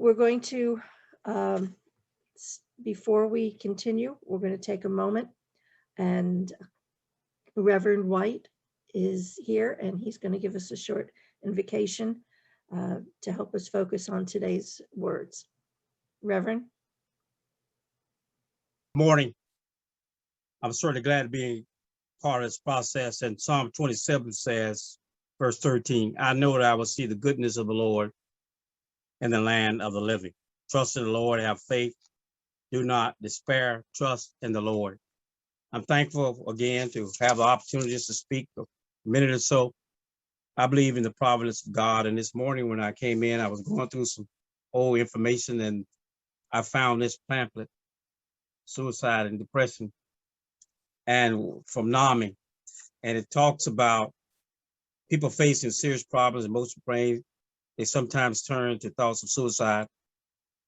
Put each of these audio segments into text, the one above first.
we're going to, before we continue, we're going to take a moment, and Reverend White is here, and he's going to give us a short invocation to help us focus on today's words. Reverend? Morning. I'm certainly glad to be part of this process. And Psalm 27 says, verse 13, I know that I will see the goodness of the Lord in the land of the living. Trust in the Lord, have faith. Do not despair. Trust in the Lord. I'm thankful again to have the opportunity to speak a minute or so. I believe in the providence of God. And this morning when I came in, I was going through some old information and I found this pamphlet, Suicide and Depression, and from NAMI. And it talks about people facing serious problems, emotional pain. They sometimes turn to thoughts of suicide.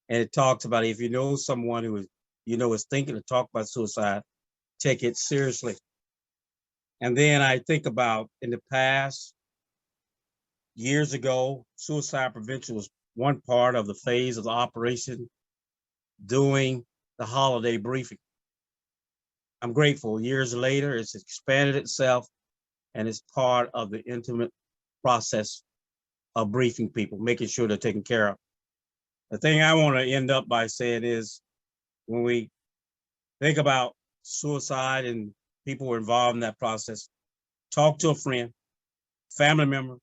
And it talks about if you know someone who is, is thinking to talk about suicide, take it seriously. And then I think about in the past, years ago, suicide prevention was one part of the phase of the operation doing the holiday briefing. I'm grateful. Years later, it's expanded itself and it's part of the intimate process of briefing people, making sure they're taken care of. The thing I want to end up by saying is when we think about suicide and people who are involved in that process, talk to a friend, family member,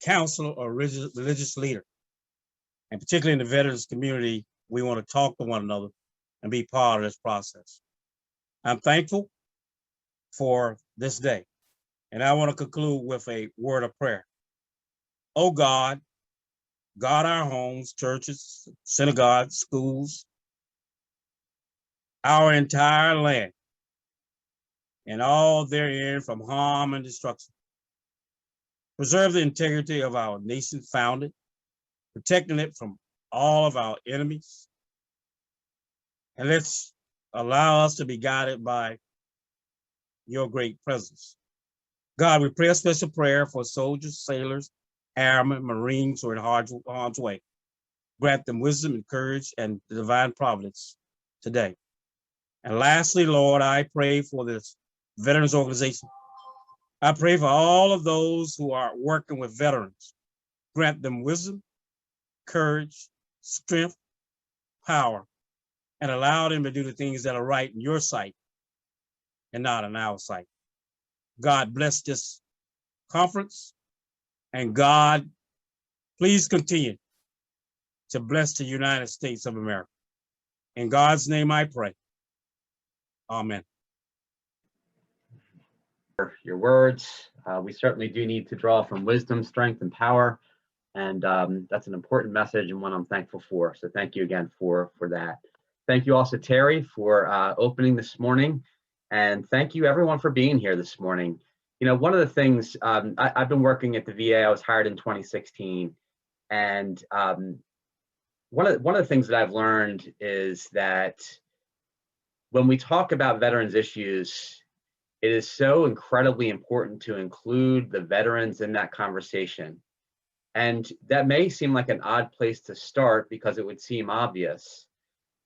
counselor, or religious leader. And particularly in the veterans community, we want to talk to one another and be part of this process. I'm thankful for this day. And I want to conclude with a word of prayer. Oh God, guard our homes, churches, synagogues, schools, our entire land, and all therein from harm and destruction. Preserve the integrity of our nation founded, protecting it from all of our enemies. And let's allow us to be guided by your great presence. God, we pray a special prayer for soldiers, sailors, airmen, Marines who are in harm's way. Grant them wisdom and courage and the divine providence today. And lastly, Lord, I pray for this veterans organization. I pray for all of those who are working with veterans. Grant them wisdom, courage, strength, power, and allow them to do the things that are right in your sight and not in our sight. God bless this conference, and God, please continue to bless the United States of America. In God's name I pray. Amen. Your words. We certainly do need to draw from wisdom, strength, and power. And that's an important message and one I'm thankful for. So thank you again for that. Thank you also, Terry, for opening this morning. And thank you everyone for being here this morning. You know, one of the things, I've been working at the VA. I was hired in 2016. And one of the things that I've learned is that when we talk about veterans issues, it is so incredibly important to include the veterans in that conversation. And that may seem like an odd place to start because it would seem obvious.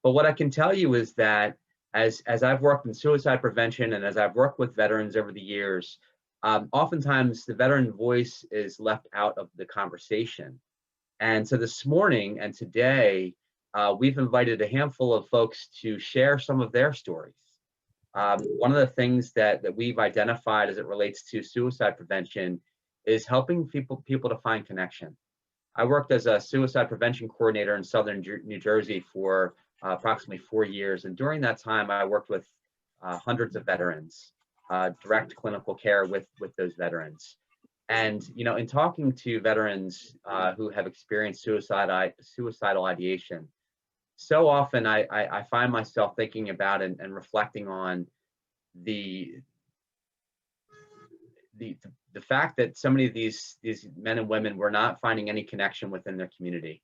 But what I can tell you is that as I've worked in suicide prevention and as I've worked with veterans over the years, oftentimes the veteran voice is left out of the conversation. And so this morning and today, we've invited a handful of folks to share some of their stories. One of the things that we've identified as it relates to suicide prevention is helping people to find connection. I worked as a suicide prevention coordinator in Southern New Jersey for approximately 4 years. And during that time, I worked with hundreds of veterans, direct clinical care with those veterans. And, you know, in talking to veterans who have experienced suicidal ideation, so often I find myself thinking about and reflecting on the fact that so many of these men and women were not finding any connection within their community.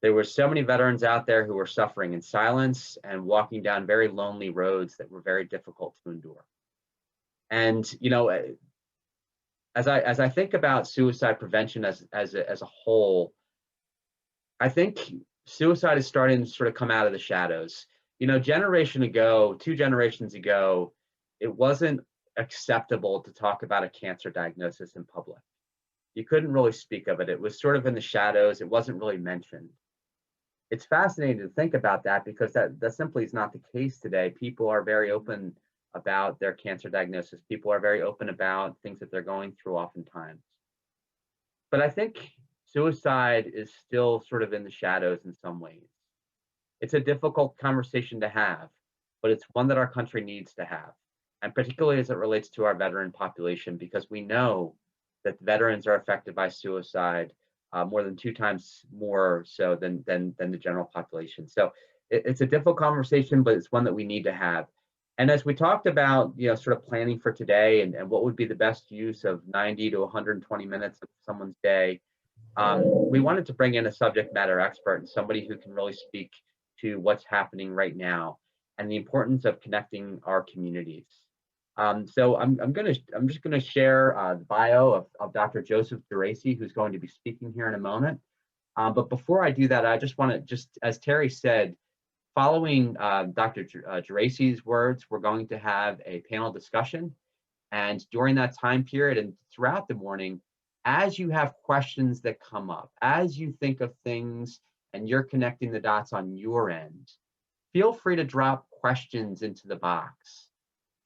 There were so many veterans out there who were suffering in silence and walking down very lonely roads that were very difficult to endure. And, you know, as I think about suicide prevention as a whole, I think suicide is starting to sort of come out of the shadows. You know, 2 generations ago, it wasn't acceptable to talk about a cancer diagnosis in public. You couldn't really speak of it. It was sort of in the shadows. It wasn't really mentioned. It's fascinating to think about that because that simply is not the case today. People are very open about their cancer diagnosis. People are very open about things that they're going through oftentimes. But I think suicide is still sort of in the shadows in some ways. It's a difficult conversation to have, but it's one that our country needs to have. And particularly as it relates to our veteran population, because we know that veterans are affected by suicide more than 2 times more so than the general population. So it's a difficult conversation, but it's one that we need to have. And as we talked about, you know, sort of planning for today and what would be the best use of 90 to 120 minutes of someone's day, we wanted to bring in a subject matter expert and somebody who can really speak to what's happening right now and the importance of connecting our communities. So I'm just gonna share the bio of Dr. Joseph Geraci, who's going to be speaking here in a moment. But before I do that, I just want to as Terry said, following Dr. Geraci's words, we're going to have a panel discussion. And during that time period and throughout the morning, as you have questions that come up, as you think of things and you're connecting the dots on your end, feel free to drop questions into the box.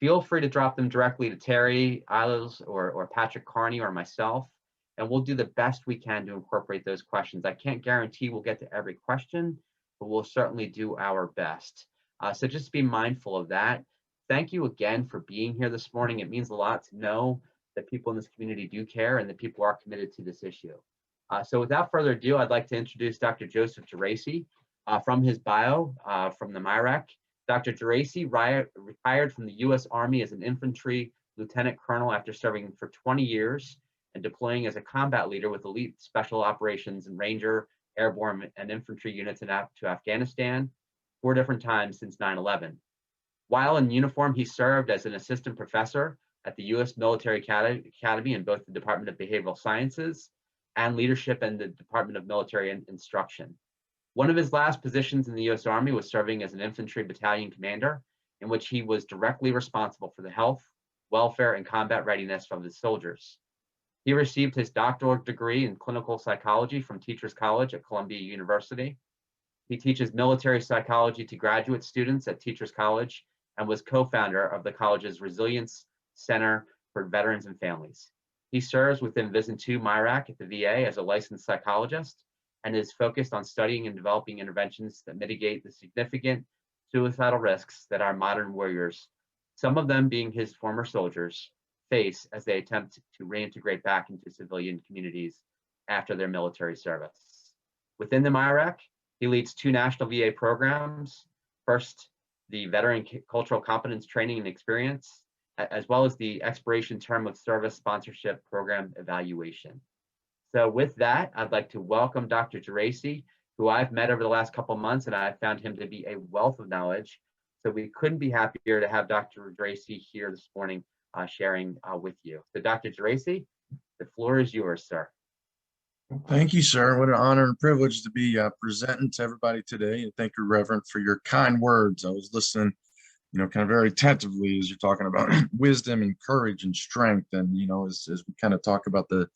Feel free to drop them directly to Terry Isles or Patrick Carney or myself, and we'll do the best we can to incorporate those questions. I can't guarantee we'll get to every question, but we'll certainly do our best. So just be mindful of that. Thank you again for being here this morning. It means a lot to know that people in this community do care and that people are committed to this issue. So without further ado, I'd like to introduce Dr. Joseph Geraci. From his bio from the MIRAC, Dr. Geraci retired from the U.S. Army as an infantry lieutenant colonel after serving for 20 years and deploying as a combat leader with elite special operations and Ranger, airborne, and infantry units to Afghanistan 4 different times since 9/11. While in uniform, he served as an assistant professor at the U.S. Military Academy in both the Department of Behavioral Sciences and Leadership and the Department of Military Instruction. One of his last positions in the U.S. Army was serving as an infantry battalion commander, in which he was directly responsible for the health, welfare, and combat readiness of his soldiers. He received his doctoral degree in clinical psychology from Teachers College at Columbia University. He teaches military psychology to graduate students at Teachers College and was co-founder of the college's Resilience Center for Veterans and Families. He serves within Vision 2 MIRAC at the VA as a licensed psychologist and is focused on studying and developing interventions that mitigate the significant suicidal risks that our modern warriors, some of them being his former soldiers, face as they attempt to reintegrate back into civilian communities after their military service. Within the MIRAC, he leads 2 national VA programs. First, the Veteran Cultural Competence Training and Experience, as well as the Expiration Term of Service Sponsorship Program Evaluation. So with that, I'd like to welcome Dr. Geraci, who I've met over the last couple of months, and I found him to be a wealth of knowledge. So we couldn't be happier to have Dr. Geraci here this morning sharing with you. So Dr. Geraci, the floor is yours, sir. Thank you, sir. What an honor and privilege to be presenting to everybody today. And thank you, Reverend, for your kind words. I was listening, kind of very attentively as you're talking about wisdom and courage and strength. And, as we kind of talk about the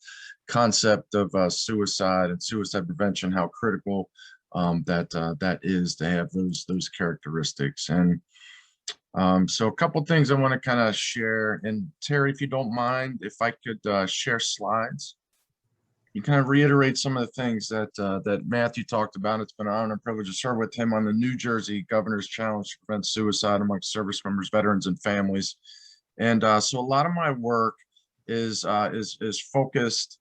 concept of suicide and suicide prevention, how critical that is to have those characteristics. And so a couple of things I want to kind of share. And Terry, if you don't mind, if I could share slides. You kind of reiterate some of the things that Matthew talked about. It's been an honor and privilege to serve with him on the New Jersey Governor's Challenge to Prevent Suicide amongst service members, veterans, and families. And so a lot of my work is focused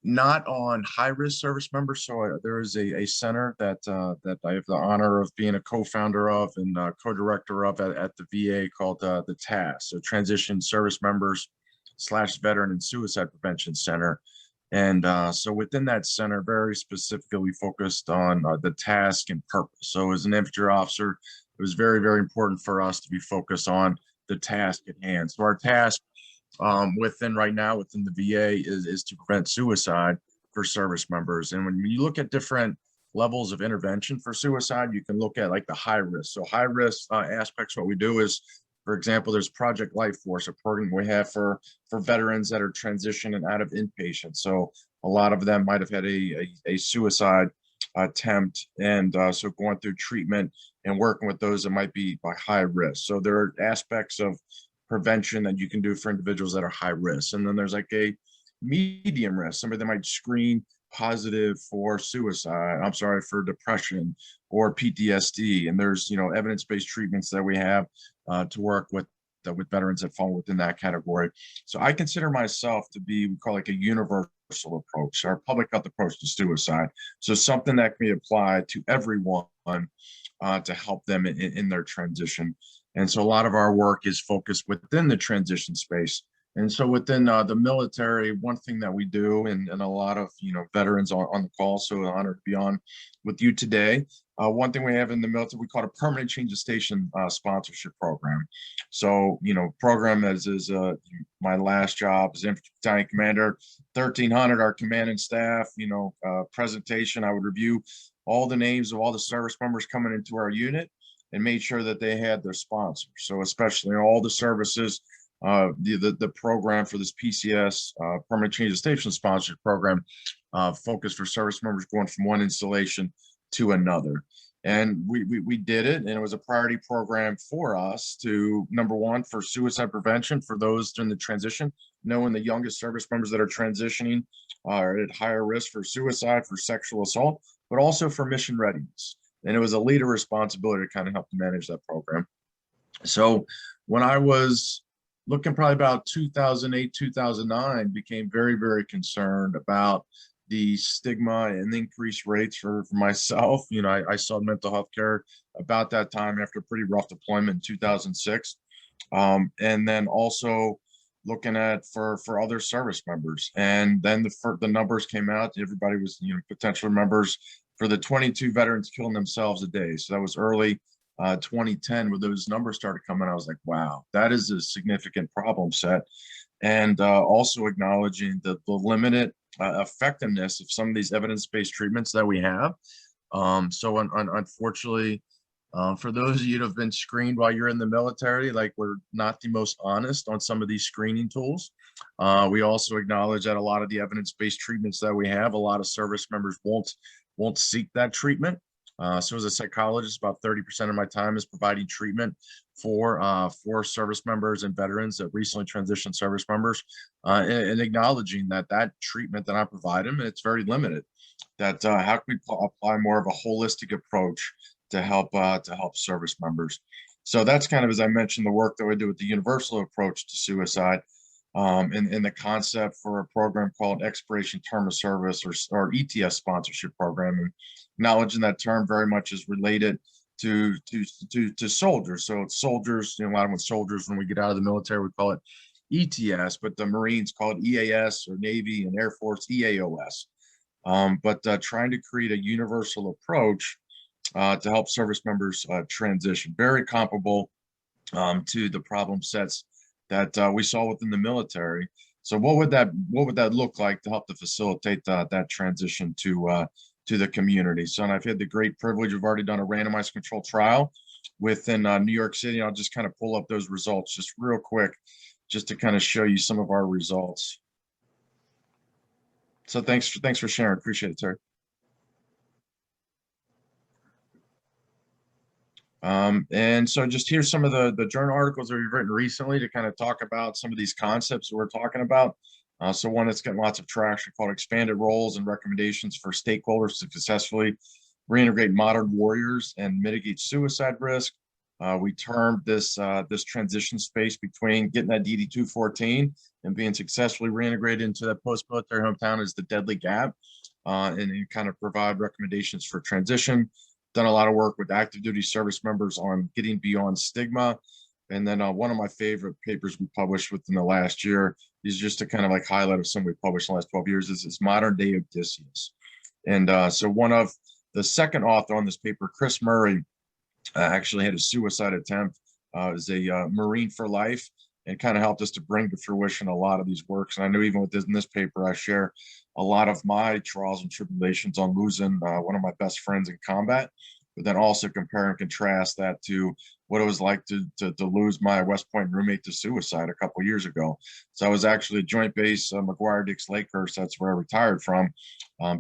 not on high-risk service members. So there is a center that I have the honor of being a co-founder of and co-director of at the VA called the TAS, so Transition Service Members / Veteran and Suicide Prevention Center. And so within that center, very specifically focused on the task and purpose. So as an infantry officer, it was very, very important for us to be focused on the task at hand. So our task within the VA is to prevent suicide for service members. And when you look at different levels of intervention for suicide. You can look at like the high risk. So high risk aspects, what we do is, for example, there's Project Life Force, a program we have for veterans that are transitioning out of inpatient. So a lot of them might have had a suicide attempt, and so going through treatment and working with those that might be by high risk. So there are aspects of prevention that you can do for individuals that are high risk. And then there's like a medium risk, somebody that might screen positive for suicide, I'm sorry, for depression or PTSD. And there's, evidence-based treatments that we have to work with veterans that fall within that category. So I consider myself to be, we call like a universal approach, our public health approach to suicide. So something that can be applied to everyone to help them in their transition. And so a lot of our work is focused within the transition space. And so within the military, one thing that we do, and a lot of veterans on the call, so honored to be on with you today. One thing we have in the military, we call it a permanent change of station sponsorship program. So program as is my last job as infantry battalion commander, 1300, our command and staff. Presentation. I would review all the names of all the service members coming into our unit and made sure that they had their sponsors. So especially all the services. The program for this PCS permanent change of station sponsorship program focused for service members going from one installation to another. And we did it, and it was a priority program for us to, number one, for suicide prevention for those during the transition, knowing the youngest service members that are transitioning are at higher risk for suicide, for sexual assault, but also for mission readiness. And it was a leader responsibility to kind of help to manage that program. So when I was looking probably about 2008, 2009, became very, very concerned about the stigma and increased rates for myself. I saw mental health care about that time after a pretty rough deployment in 2006. And then also looking at for other service members. And then the numbers came out, everybody was, potential members for the 22 veterans killing themselves a day. So that was early 2010, where those numbers started coming. I was like, wow, that is a significant problem set. And also acknowledging the limited effectiveness of some of these evidence-based treatments that we have. So unfortunately, for those of you that have been screened while you're in the military, like, we're not the most honest on some of these screening tools. We also acknowledge that a lot of the evidence-based treatments that we have, a lot of service members won't seek that treatment. So as a psychologist, about 30% of my time is providing treatment for service members and veterans that recently transitioned service members, and acknowledging that treatment that I provide them, it's very limited. That how can we apply more of a holistic approach to help service members? So that's kind of, as I mentioned, the work that we do with the universal approach to suicide, and the concept for a program called expiration term of service, or ETS sponsorship program. And acknowledging that term very much is related to soldiers. So it's soldiers, a lot of when soldiers, when we get out of the military, we call it ETS, but the Marines call it EAS, or Navy and Air Force EAOS. But trying to create a universal approach to help service members transition, very comparable to the problem sets that we saw within the military. So what would that look like to help to facilitate that transition to the community? So, and I've had the great privilege of already done a randomized controlled trial within New York City. I'll just kind of pull up those results just real quick, just to kind of show you some of our results. So thanks for sharing. Appreciate it, Terry. And so just here's some of the journal articles that we've written recently to kind of talk about some of these concepts that we're talking about. So one that's getting lots of traction, called Expanded Roles and Recommendations for Stakeholders to Successfully Reintegrate Modern Warriors and Mitigate Suicide Risk. We termed this transition space between getting that DD 214 and being successfully reintegrated into that post-military hometown as the deadly gap, and kind of provide recommendations for transition. Done a lot of work with active duty service members on getting beyond stigma. And then one of my favorite papers we published within the last year is just to kind of like highlight of some we published in the last 12 years is Modern Day Odysseus. And so one of the second author on this paper, Chris Murray, actually had a suicide attempt as a Marine for life, and kind of helped us to bring to fruition a lot of these works. And I know even with this, in this paper, I share a lot of my trials and tribulations on losing one of my best friends in combat, but then also compare and contrast that to what it was like to lose my West Point roommate to suicide a couple years ago. So I was actually at Joint Base McGuire-Dix Lakehurst. That's where I retired from,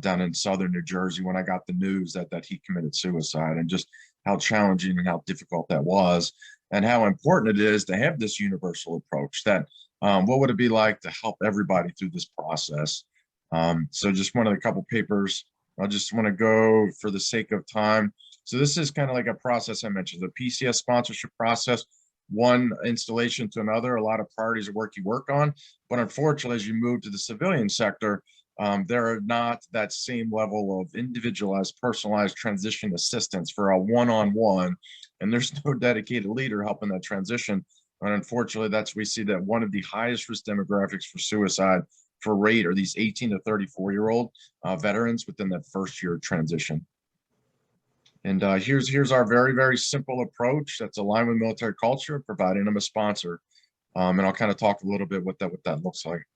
down in southern New Jersey, when I got the news that he committed suicide, and just how challenging and how difficult that was, and how important it is to have this universal approach. That what would it be like to help everybody through this process? So just one of the couple papers, I just want to go for the sake of time. So this is kind of like a process I mentioned, the PCS sponsorship process, one installation to another, a lot of priorities of work you work on. But unfortunately, as you move to the civilian sector, there are not that same level of individualized, personalized transition assistance for a one-on-one, and there's no dedicated leader helping that transition. And unfortunately, we see that one of the highest risk demographics for suicide for rate are these 18 to 34-year-old veterans within that first year of transition. And here's our very, very simple approach that's aligned with military culture, providing them a sponsor. And I'll kind of talk a little bit what that looks like.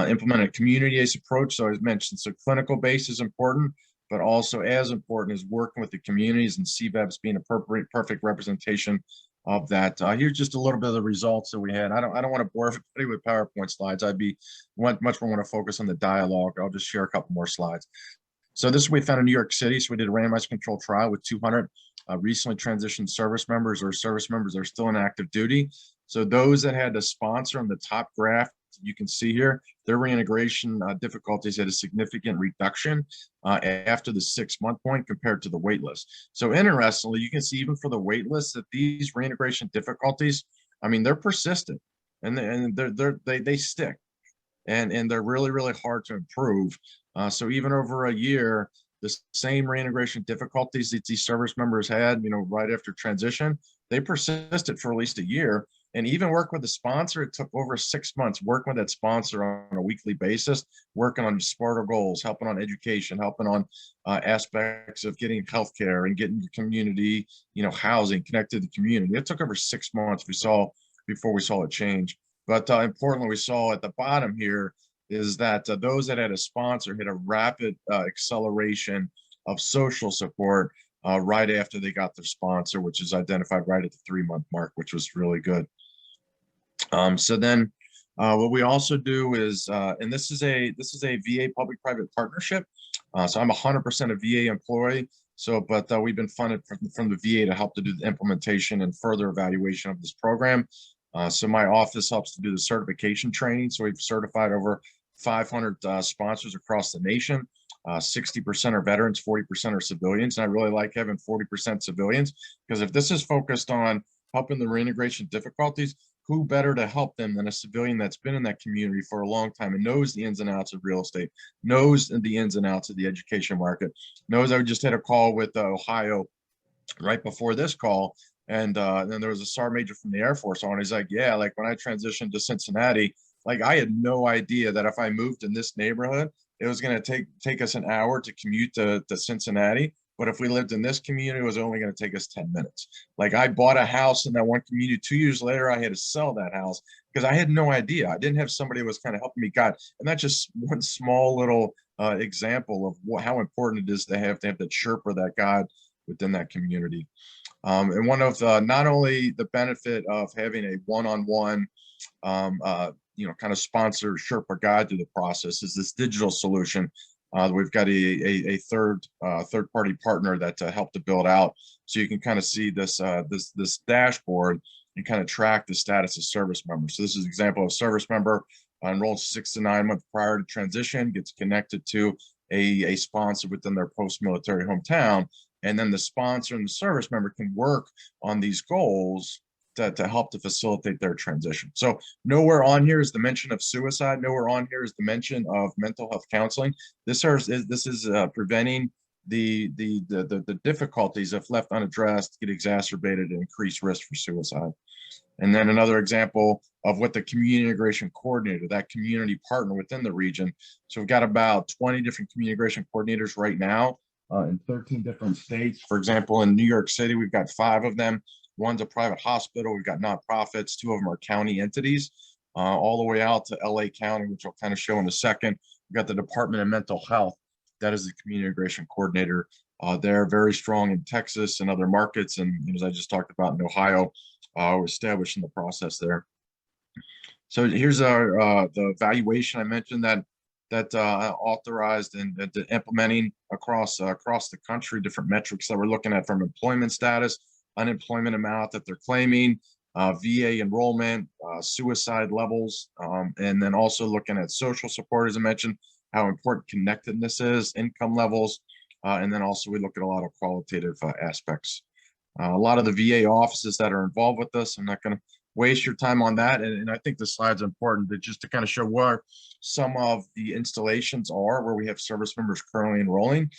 Implement a community-based approach. So as mentioned, so clinical base is important, but also as important is working with the communities, and CVEBs being a perfect representation of that. Here's just a little bit of the results that we had. I don't want to bore everybody with PowerPoint slides. I'd be much more want to focus on the dialogue. I'll just share a couple more slides. So this we found in New York City. So we did a randomized controlled trial with 200 recently transitioned service members, or service members that are still in active duty. So those that had a sponsor on the top graph, you can see here, their reintegration difficulties had a significant reduction after the 6-month point compared to the wait list. So interestingly, you can see even for the wait list that these reintegration difficulties, I mean, they're persistent, and they stick, and they're really, really hard to improve. So even over a year, the same reintegration difficulties that these service members had, right after transition, they persisted for at least a year. And even work with the sponsor, it took over 6 months working with that sponsor on a weekly basis, working on SPARTA goals, helping on education, helping on aspects of getting healthcare and getting the community, housing, connected to the community. It took over 6 months before we saw a change. But importantly, we saw at the bottom here is that those that had a sponsor had a rapid acceleration of social support right after they got their sponsor, which is identified right at the 3-month mark, which was really good. So then what we also do is, and this is a VA public-private partnership. So I'm 100% a VA employee. So, but we've been funded from the VA to help to do the implementation and further evaluation of this program. So my office helps to do the certification training. So we've certified over 500 sponsors across the nation. 60% are veterans, 40% are civilians. And I really like having 40% civilians, because if this is focused on helping the reintegration difficulties, who better to help them than a civilian that's been in that community for a long time and knows the ins and outs of real estate, knows the ins and outs of the education market, knows. I just had a call with Ohio right before this call, and then there was a sergeant major from the Air Force on. He's like, yeah, like when I transitioned to Cincinnati, like I had no idea that if I moved in this neighborhood, it was going to take us an hour to commute to Cincinnati. But if we lived in this community, it was only going to take us 10 minutes. Like I bought a house in that one community. 2 years later, I had to sell that house because I had no idea. I didn't have somebody who was kind of helping me guide. And that's just one small little example of how important it is to have that Sherpa, that guide within that community. And one of not only the benefit of having a one-on-one, kind of sponsor Sherpa guide through the process is this digital solution. We've got a third-party partner that helped to build out, so you can kind of see this dashboard and kind of track the status of service members. So this is an example of a service member enrolled 6 to 9 months prior to transition, gets connected to a sponsor within their post-military hometown, and then the sponsor and the service member can work on these goals to help to facilitate their transition. So nowhere on here is the mention of suicide. Nowhere on here is the mention of mental health counseling. This is preventing the difficulties, if left unaddressed, get exacerbated and increase risk for suicide. And then another example of what the community integration coordinator, that community partner within the region. So we've got about 20 different community integration coordinators right now in 13 different states. For example, in New York City, we've got 5 of them. One's a private hospital. We've got nonprofits. 2 of them are county entities, all the way out to LA County, which I'll kind of show in a second, We've got the Department of Mental Health. That is the community integration coordinator. They're very strong in Texas and other markets. And as I just talked about in Ohio, we're established in the process there. So here's our the evaluation I mentioned that authorized and implementing across the country, different metrics that we're looking at, from employment status, unemployment amount that they're claiming, VA enrollment, suicide levels, and then also looking at social support, as I mentioned, how important connectedness is, income levels, and then also we look at a lot of qualitative aspects. A lot of the VA offices that are involved with this, I'm not going to waste your time on that. And I think the slide's important just to kind of show where some of the installations are, where we have service members currently enrolling.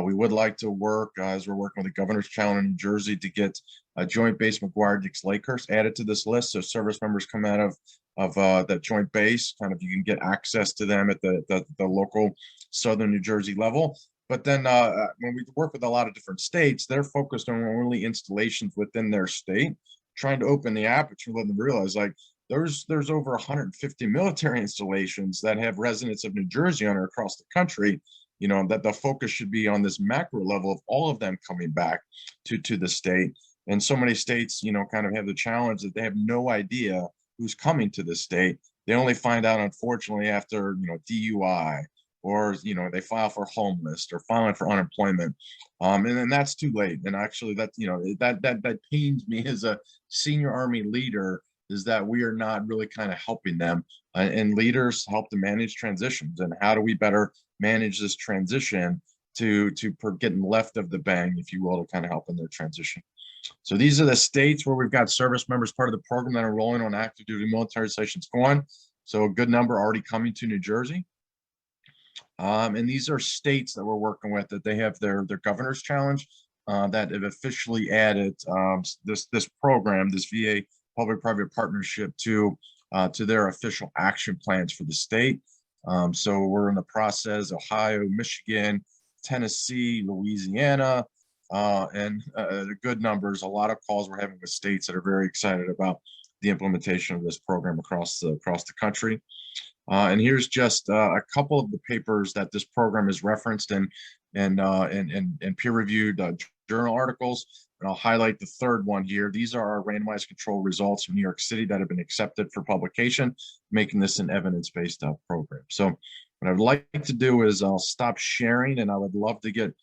We would like to work, as we're working with the Governor's Challenge in New Jersey, to get a Joint Base McGuire Dix Lakehurst added to this list. So service members come out of that joint base, kind of you can get access to them at the local Southern New Jersey level. But then when we work with a lot of different states, they're focused on only installations within their state, trying to open the aperture, letting them realize like there's over 150 military installations that have residents of New Jersey on or across the country, that the focus should be on this macro level of all of them coming back to the state. And so many states, kind of have the challenge that they have no idea who's coming to the state. They only find out, unfortunately, after, DUI, or they file for homeless or filing for unemployment, and then that's too late. And actually that that pains me as a senior Army leader, is that we are not really kind of helping them, and leaders help to manage transitions. And how do we better manage this transition to getting left of the bang, if you will, to kind of help in their transition. So these are the states where we've got service members part of the program that are rolling on active duty military stations going. So a good number already coming to New Jersey. And these are states that we're working with, that they have their Governor's Challenge, that have officially added this program, this VA public-private partnership to their official action plans for the state. So we're in the process: Ohio, Michigan, Tennessee, Louisiana, and good numbers. A lot of calls we're having with states that are very excited about the implementation of this program across the country. And here's just a couple of the papers that this program is referenced in peer-reviewed journal articles. And I'll highlight the third one here. These are our randomized control results from New York City that have been accepted for publication, making this an evidence-based program. So what I'd like to do is I'll stop sharing, and I would love to get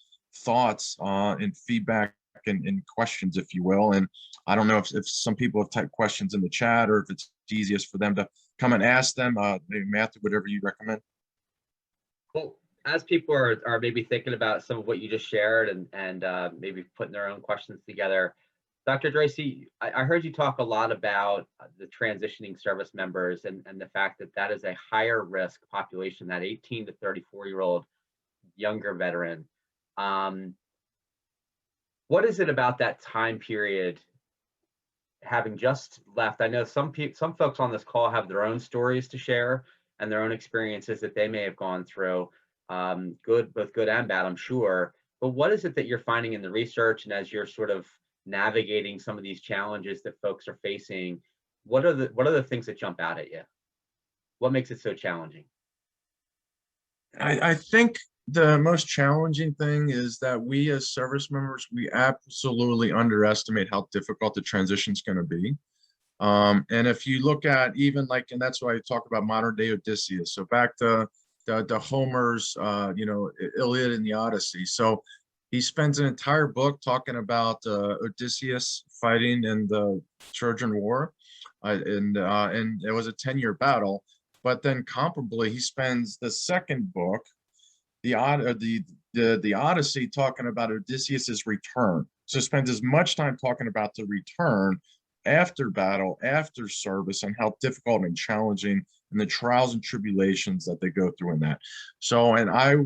thoughts and feedback and questions, if you will. And I don't know if some people have typed questions in the chat, or if it's easiest for them to come and ask them. Maybe Matthew, whatever you recommend. Well, as people are maybe thinking about some of what you just shared and maybe putting their own questions together, Dr. Tracy, I heard you talk a lot about the transitioning service members and the fact that is a higher risk population, that 18 to 34-year-old younger veteran. What is it about that time period, having just left? I know some folks on this call have their own stories to share and their own experiences that they may have gone through, both good and bad, I'm sure. But what is it that you're finding in the research, and as you're sort of navigating some of these challenges that folks are facing, what are the things that jump out at you? What makes it so challenging? I think the most challenging thing is that we as service members, we absolutely underestimate how difficult the transition is going to be. And if you look at even like, and that's why I talk about modern day Odysseus. So back to the Homer's, Iliad and the Odyssey. So he spends an entire book talking about Odysseus fighting in the Trojan War, and it was a 10-year battle. But then comparably, he spends the second book, the Odyssey, talking about Odysseus's return. So spends as much time talking about the return after battle, after service, and how difficult and challenging and the trials and tribulations that they go through in that. So, and I,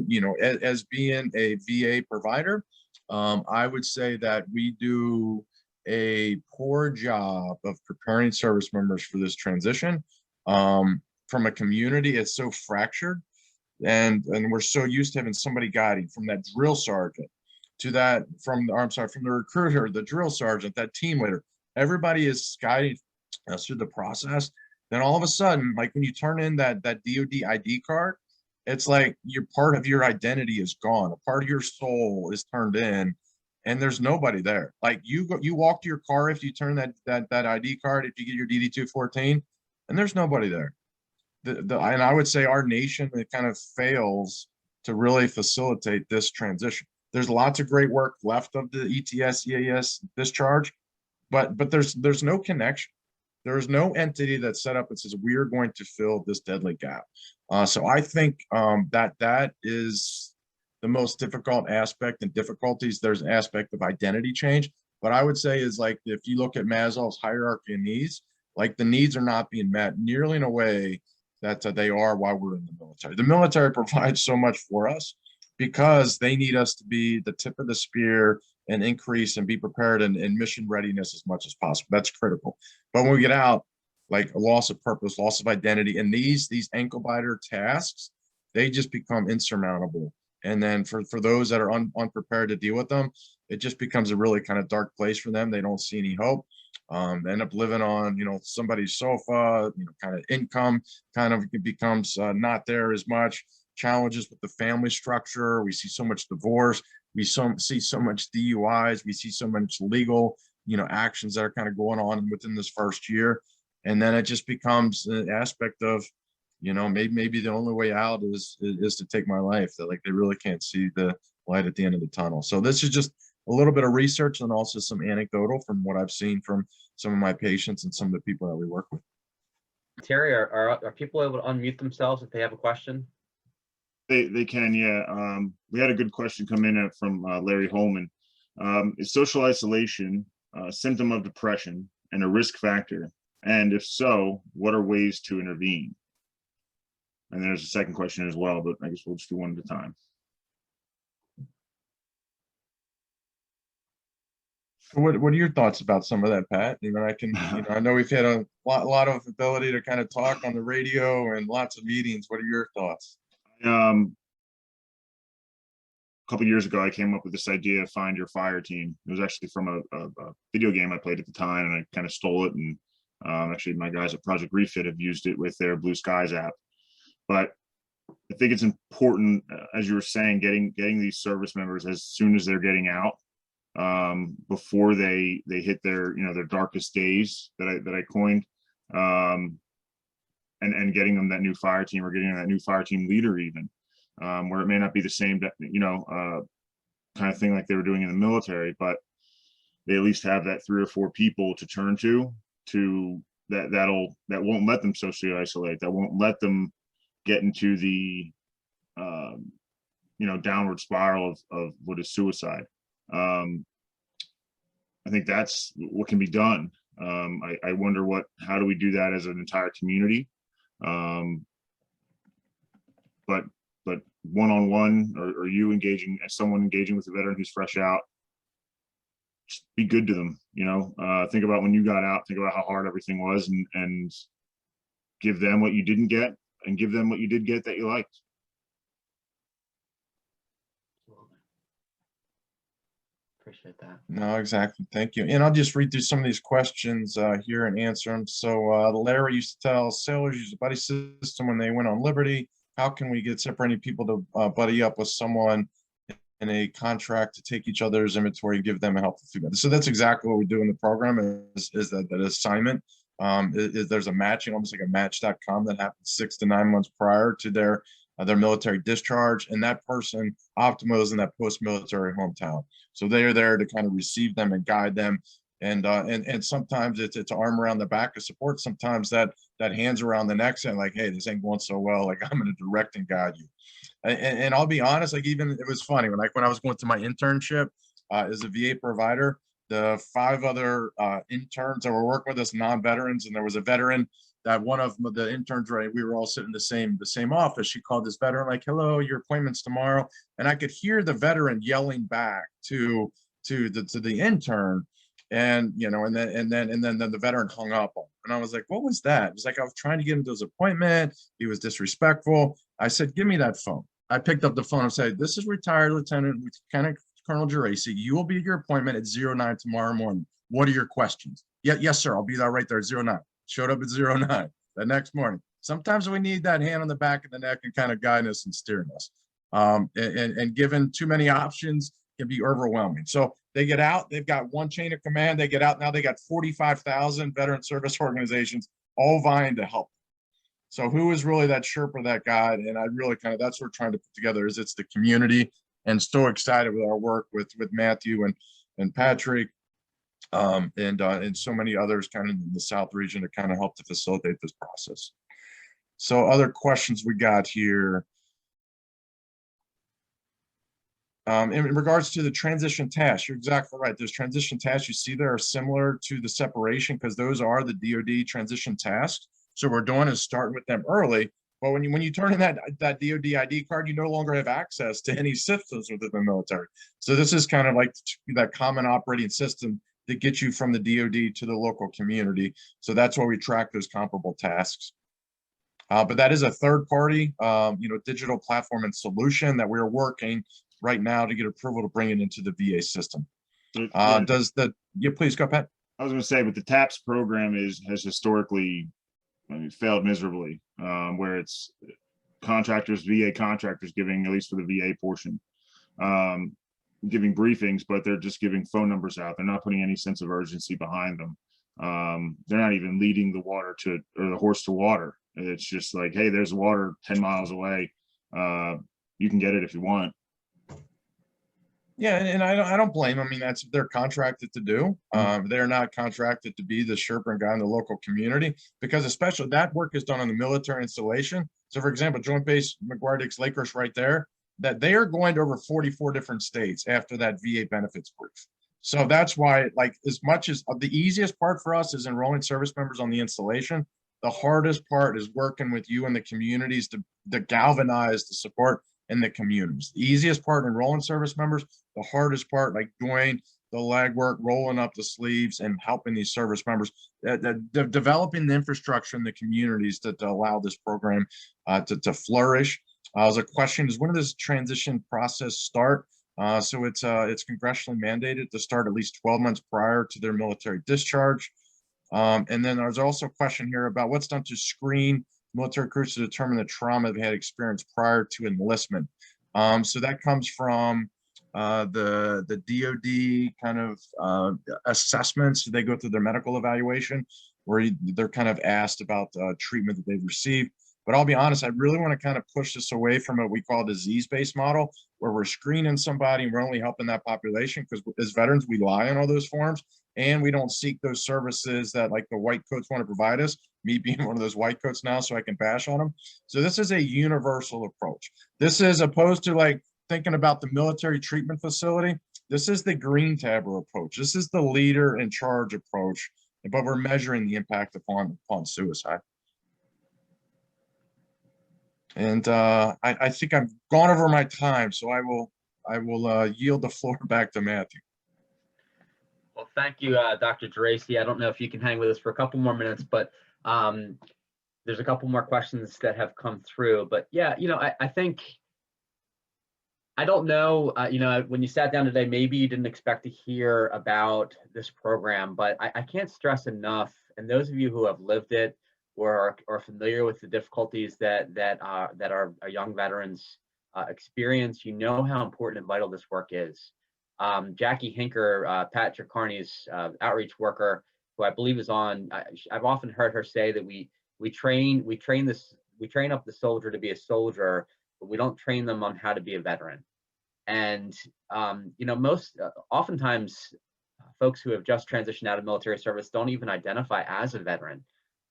as being a VA provider, I would say that we do a poor job of preparing service members for this transition. From a community, it's so fractured, and we're so used to having somebody guiding, from that drill sergeant to that, from the recruiter, the drill sergeant, that team leader. Everybody is guiding us through the process. Then all of a sudden, like when you turn in that DoD ID card, it's like your part of your identity is gone. A part of your soul is turned in, and there's nobody there. Like you walk to your car if you turn that ID card, if you get your DD-214, and there's nobody there. And I would say our nation, it kind of fails to really facilitate this transition. There's lots of great work left of the ETS, EAS discharge, but there's no connection. There is no entity that's set up that says we're going to fill this deadly gap. So I think that is the most difficult aspect, and difficulties. There's an aspect of identity change, but I would say is like, if you look at Maslow's hierarchy of needs, like the needs are not being met nearly in a way that they are while we're in the military. The military provides so much for us because they need us to be the tip of the spear and increase and be prepared and mission readiness as much as possible. That's critical. But when we get out, like a loss of purpose, loss of identity, and these ankle biter tasks, they just become insurmountable. And then for those that are unprepared to deal with them, it just becomes a really kind of dark place for them. They don't see any hope. They end up living on, somebody's sofa, kind of income kind of becomes not there as much. Challenges with the family structure. We see so much divorce. We see so much DUIs. We see so much legal, actions that are kind of going on within this first year. And then it just becomes an aspect of, maybe the only way out is to take my life. That like they really can't see the light at the end of the tunnel. So this is just a little bit of research and also some anecdotal from what I've seen from some of my patients and some of the people that we work with. Terry, are people able to unmute themselves if they have a question? They can, yeah. We had a good question come in from Larry Holman. Is social isolation a symptom of depression and a risk factor? And if so, what are ways to intervene? And there's a second question as well, but I guess we'll just do one at a time. What are your thoughts about some of that, Pat? I know we've had a lot of ability to kind of talk on the radio and lots of meetings. What are your thoughts? A couple years ago, I came up with this idea of Find Your Fire Team. It was actually from a video game I played at the time, and I kind of stole it. And actually, my guys at Project Refit have used it with their Blue Skies app. But I think it's important, as you were saying, getting these service members as soon as they're getting out, before they hit their their darkest days that I coined, and getting them that new fire team, or getting them that new fire team leader even, where it may not be the same kind of thing like they were doing in the military, but they at least have that 3 or 4 people to turn to that won't let them socially isolate, that won't let them get into the downward spiral of what is suicide. I think that's what can be done. I wonder how do we do that as an entire community? But one-on-one, or you engaging as someone engaging with a veteran who's fresh out, just be good to them. Think about when you got out, think about how hard everything was, and give them what you didn't get, and give them what you did get that you liked. Appreciate that. No, exactly. Thank you. And I'll just read through some of these questions here and answer them. So Larry used to tell sailors use a buddy system when they went on liberty. How can we get separating people to buddy up with someone in a contract to take each other's inventory and give them a helpful feedback? So that's exactly what we do in the program is that assignment. There's a matching, almost like a match.com that happens 6 to 9 months prior to their military discharge, and that person optimally in that post-military hometown. So they are there to kind of receive them and guide them. And sometimes it's arm around the back of support. Sometimes that hands around the neck saying like, hey, this ain't going so well. Like, I'm going to direct and guide you. And I'll be honest, like, even it was funny when I was going to my internship as a VA provider, the 5 other interns that were working with us, non-veterans, and there was a veteran that one of the interns, right, we were all sitting in the same office. She called this veteran like, hello, your appointment's tomorrow. And I could hear the veteran yelling back to the intern. And and then the veteran hung up on him. And I was like, what was that? It was like, I was trying to get him to his appointment. He was disrespectful. I said, give me that phone. I picked up the phone and said, this is retired Lieutenant Colonel Geraci. You will be at your appointment at 09 tomorrow morning. What are your questions? Yes, sir. I'll be there right there at 09. Showed up at 09 the next morning. sometimes we need that hand on the back of the neck and kind of guiding us and steering us. And given too many options can be overwhelming. So they get out, they've got one chain of command, they get out, now they got 45,000 veteran service organizations all vying to help. So who is really that Sherpa, that guide? And I really kind of, that's what we're trying to put together, is it's the community, and so excited with our work with Matthew and Patrick, and so many others kind of in the South region to kind of help to facilitate this process. So other questions we got here. In regards to the transition tasks, you're exactly right. Those transition tasks you see there are similar to the separation, because those are the DoD transition tasks. So what we're doing is starting with them early. But when you turn in that DoD ID card, you no longer have access to any systems within the military. So this is kind of like that common operating system that gets you from the DoD to the local community. So that's why we track those comparable tasks. But that is a third party, digital platform and solution that we're working right now to get approval to bring it into the VA system. Yeah. Please go, Pat. I was going to say, but the TAPS program has historically, failed miserably, where it's VA contractors giving, at least for the VA portion, giving briefings, but they're just giving phone numbers out. They're not putting any sense of urgency behind them. They're not even leading the horse to water. It's just like, hey, there's water 10 miles away. You can get it if you want. Yeah, and I don't blame them. I mean, that's what they're contracted to do. They're not contracted to be the Sherpa and guy in the local community, because especially that work is done on the military installation. So for example, Joint Base McGuire-Dix Lakehurst right there, that they are going to over 44 different states after that VA benefits brief. So that's why, like, as much as the easiest part for us is enrolling service members on the installation, the hardest part is working with you and the communities to galvanize the support in the communities. The easiest part, enrolling service members. The hardest part, like doing the legwork, rolling up the sleeves and helping these service members, developing the infrastructure in the communities to allow this program to flourish. As a question is, when does this transition process start? So it's congressionally mandated to start at least 12 months prior to their military discharge. And then there's also a question here about what's done to screen military recruits to determine the trauma they had experienced prior to enlistment. So that comes from the DoD kind of assessments. They go through their medical evaluation where they're kind of asked about treatment that they've received. But I'll be honest, I really want to kind of push this away from what we call a disease-based model, where we're screening somebody and we're only helping that population, because as veterans, we lie on all those forms and we don't seek those services that like the white coats want to provide us, me being one of those white coats now, so I can bash on them. So this is a universal approach. This is opposed to like thinking about the military treatment facility. This is the green tabber approach. This is the leader in charge approach, but we're measuring the impact upon suicide. And I think I've gone over my time, so I will yield the floor back to Matthew. Well, thank you, Dr. Geraci. I don't know if you can hang with us for a couple more minutes, but there's a couple more questions that have come through. But yeah, I think, I don't know, when you sat down today, maybe you didn't expect to hear about this program, but I can't stress enough, and those of you who have lived it or are familiar with the difficulties that our young veterans experience, you know how important and vital this work is. Jackie Hinker, Patrick Carney's outreach worker, who I believe is on, I've often heard her say that we train up the soldier to be a soldier, but we don't train them on how to be a veteran. And oftentimes folks who have just transitioned out of military service don't even identify as a veteran.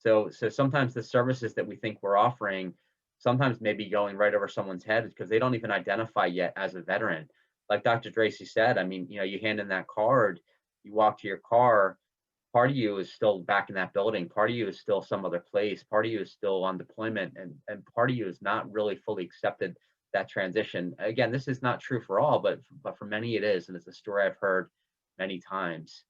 So sometimes the services that we think we're offering sometimes may be going right over someone's head because they don't even identify yet as a veteran. Like Dr. Geraci said, I mean, you hand in that card, you walk to your car, part of you is still back in that building, part of you is still some other place, part of you is still on deployment, and part of you is not really fully accepted that transition. Again, this is not true for all, but for many it is, and it's a story I've heard many times.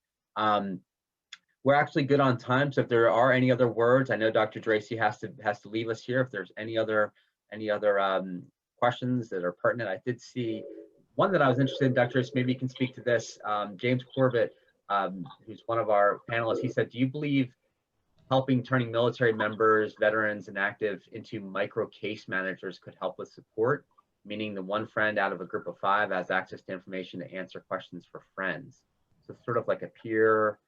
We're actually good on time, so if there are any other words, I know Dr. Geraci has to leave us here. If there's any other questions that are pertinent, I did see one that I was interested in, Dr. Geraci, maybe you can speak to this. James Corbett, who's one of our panelists, he said, do you believe turning military members, veterans, and active into micro case managers could help with support, meaning the one friend out of a group of 5 has access to information to answer questions for friends. So sort of like a peer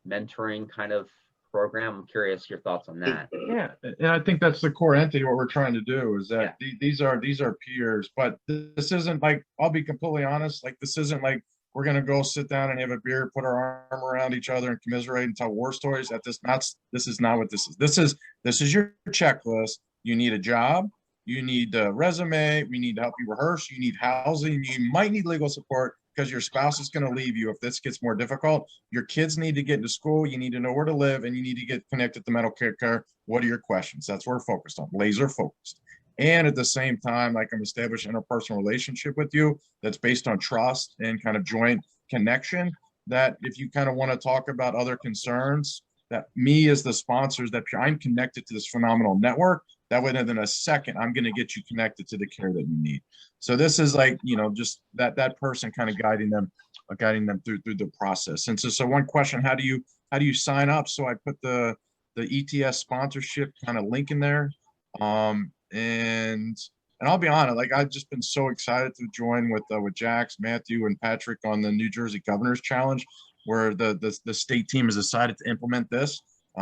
mentoring kind of program. I'm curious your thoughts on that. Yeah, and I think that's the core entity. What we're trying to do is that these are peers, but this isn't like, I'll be completely honest, like this isn't like we're gonna go sit down and have a beer, put our arm around each other and commiserate and tell war stories. This is not what this is. This is your checklist. You need a job, you need a resume, we need to help you rehearse, you need housing, you might need legal support because your spouse is going to leave you if this gets more difficult. Your kids need to get into school, you need to know where to live, and you need to get connected to medical care. What are your questions? That's what we're focused on, laser focused. And at the same time, like I'm establishing an interpersonal relationship with you that's based on trust and kind of joint connection, that if you kind of want to talk about other concerns, that me as the sponsors, that I'm connected to this phenomenal network, that within a second, I'm going to get you connected to the care that you need. So this is like, you know, just that person kind of guiding them through the process. And so one question, how do you sign up? So I put the ETS sponsorship kind of link in there. And I'll be honest, like I've just been so excited to join with Jax, Matthew, and Patrick on the New Jersey Governor's Challenge, where the state team has decided to implement this.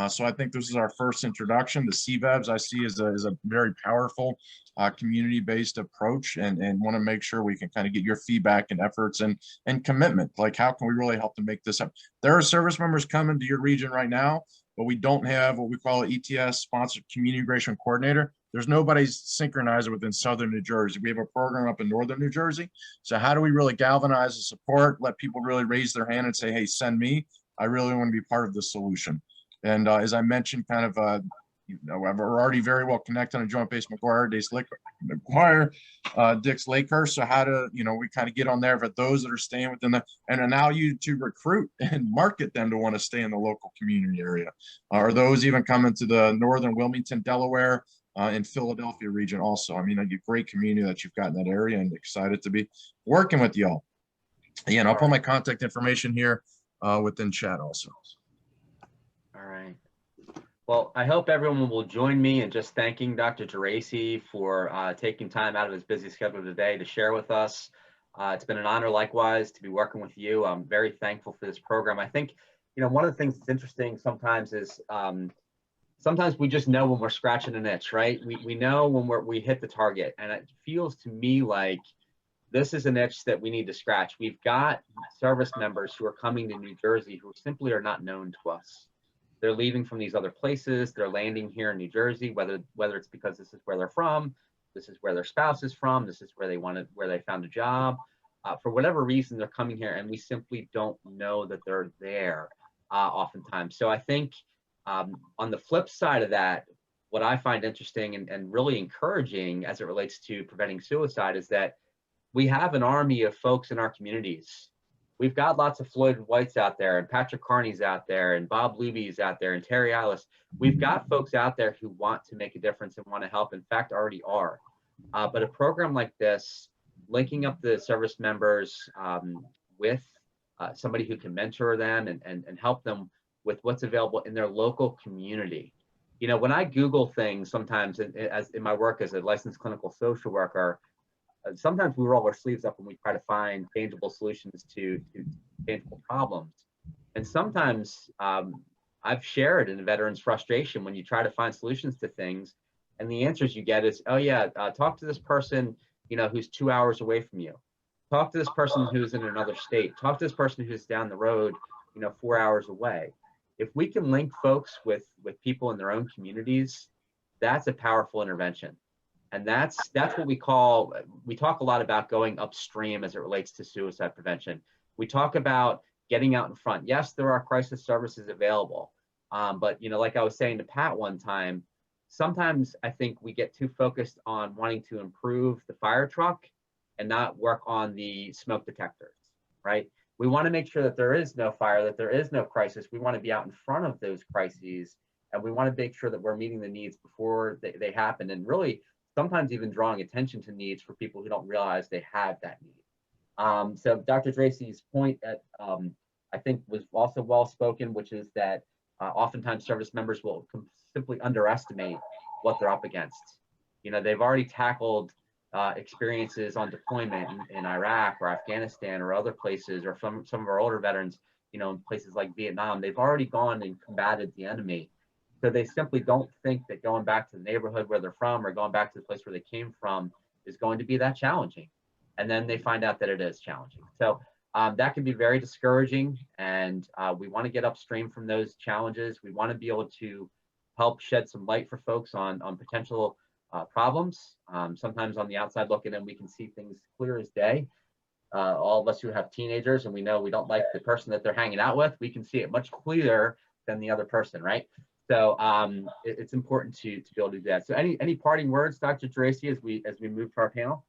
So I think this is our first introduction. The CVEBs I see is a very powerful community-based approach, and want to make sure we can kind of get your feedback and efforts and commitment. Like, how can we really help to make this up? There are service members coming to your region right now, but we don't have what we call an ETS sponsored community integration coordinator. There's nobody synchronized within Southern New Jersey. We have a program up in Northern New Jersey. So how do we really galvanize the support, let people really raise their hand and say, hey, send me. I really want to be part of the solution. And as I mentioned, kind of, you know, we're already very well connected on a joint base, McGuire, Dix Lakehurst. So how to, you know, we kind of get on there for those that are staying within the, and allow you to recruit and market them to want to stay in the local community area. Or those even coming to the Northern Wilmington, Delaware, in Philadelphia region also. I mean, a great community that you've got in that area, and excited to be working with y'all. Again, I'll put my contact information here within chat also. All right. Well, I hope everyone will join me in just thanking Dr. Geraci for taking time out of his busy schedule today to share with us. It's been an honor, likewise, to be working with you. I'm very thankful for this program. I think, you know, one of the things that's interesting sometimes is sometimes we just know when we're scratching an itch, right? We know when we hit the target, and it feels to me like this is an itch that we need to scratch. We've got service members who are coming to New Jersey who simply are not known to us. They're leaving from these other places. They're landing here in New Jersey, whether it's because this is where they're from, this is where their spouse is from, this is where they found a job. For whatever reason, they're coming here, and we simply don't know that they're there oftentimes. So I think on the flip side of that, what I find interesting and really encouraging as it relates to preventing suicide is that we have an army of folks in our communities. We've got lots of Floyd Whites out there, and Patrick Carney's out there, and Bob Luby's out there, and Terry Eilis. We've got folks out there who want to make a difference and want to help, in fact, already are. But a program like this, linking up the service members with somebody who can mentor them and help them with what's available in their local community. You know, when I Google things sometimes, as in my work as a licensed clinical social worker, sometimes we roll our sleeves up and we try to find tangible solutions to tangible problems. And sometimes I've shared in a veteran's frustration when you try to find solutions to things, and the answers you get is, oh yeah, talk to this person, you know, who's 2 hours away from you. Talk to this person who's in another state. Talk to this person who's down the road, you know, 4 hours away. If we can link folks with people in their own communities, that's a powerful intervention. And that's what we talk a lot about going upstream as it relates to suicide prevention. We talk about getting out in front. Yes, there are crisis services available. But, you know, like I was saying to Pat one time, sometimes I think we get too focused on wanting to improve the fire truck and not work on the smoke detectors, right? We want to make sure that there is no fire, that there is no crisis. We want to be out in front of those crises, and we want to make sure that we're meeting the needs before they happen, and really sometimes even drawing attention to needs for people who don't realize they have that need. So Dr. Geraci's point I think was also well spoken, which is that Oftentimes service members will simply underestimate what they're up against. You know, they've already tackled experiences on deployment in Iraq or Afghanistan or other places, or some of our older veterans, you know, in places like Vietnam. They've already gone and combated the enemy. So they simply don't think that going back to the neighborhood where they're from or going back to the place where they came from is going to be that challenging. And then they find out that it is challenging. So that can be very discouraging. And we want to get upstream from those challenges. We want to be able to help shed some light for folks on potential problems. Sometimes on the outside looking in, we can see things clear as day. All of us who have teenagers and we know we don't like the person that they're hanging out with, we can see it much clearer than the other person, right? So it's important to be able to do that. So any parting words, Dr. Geraci, as we move to our panel?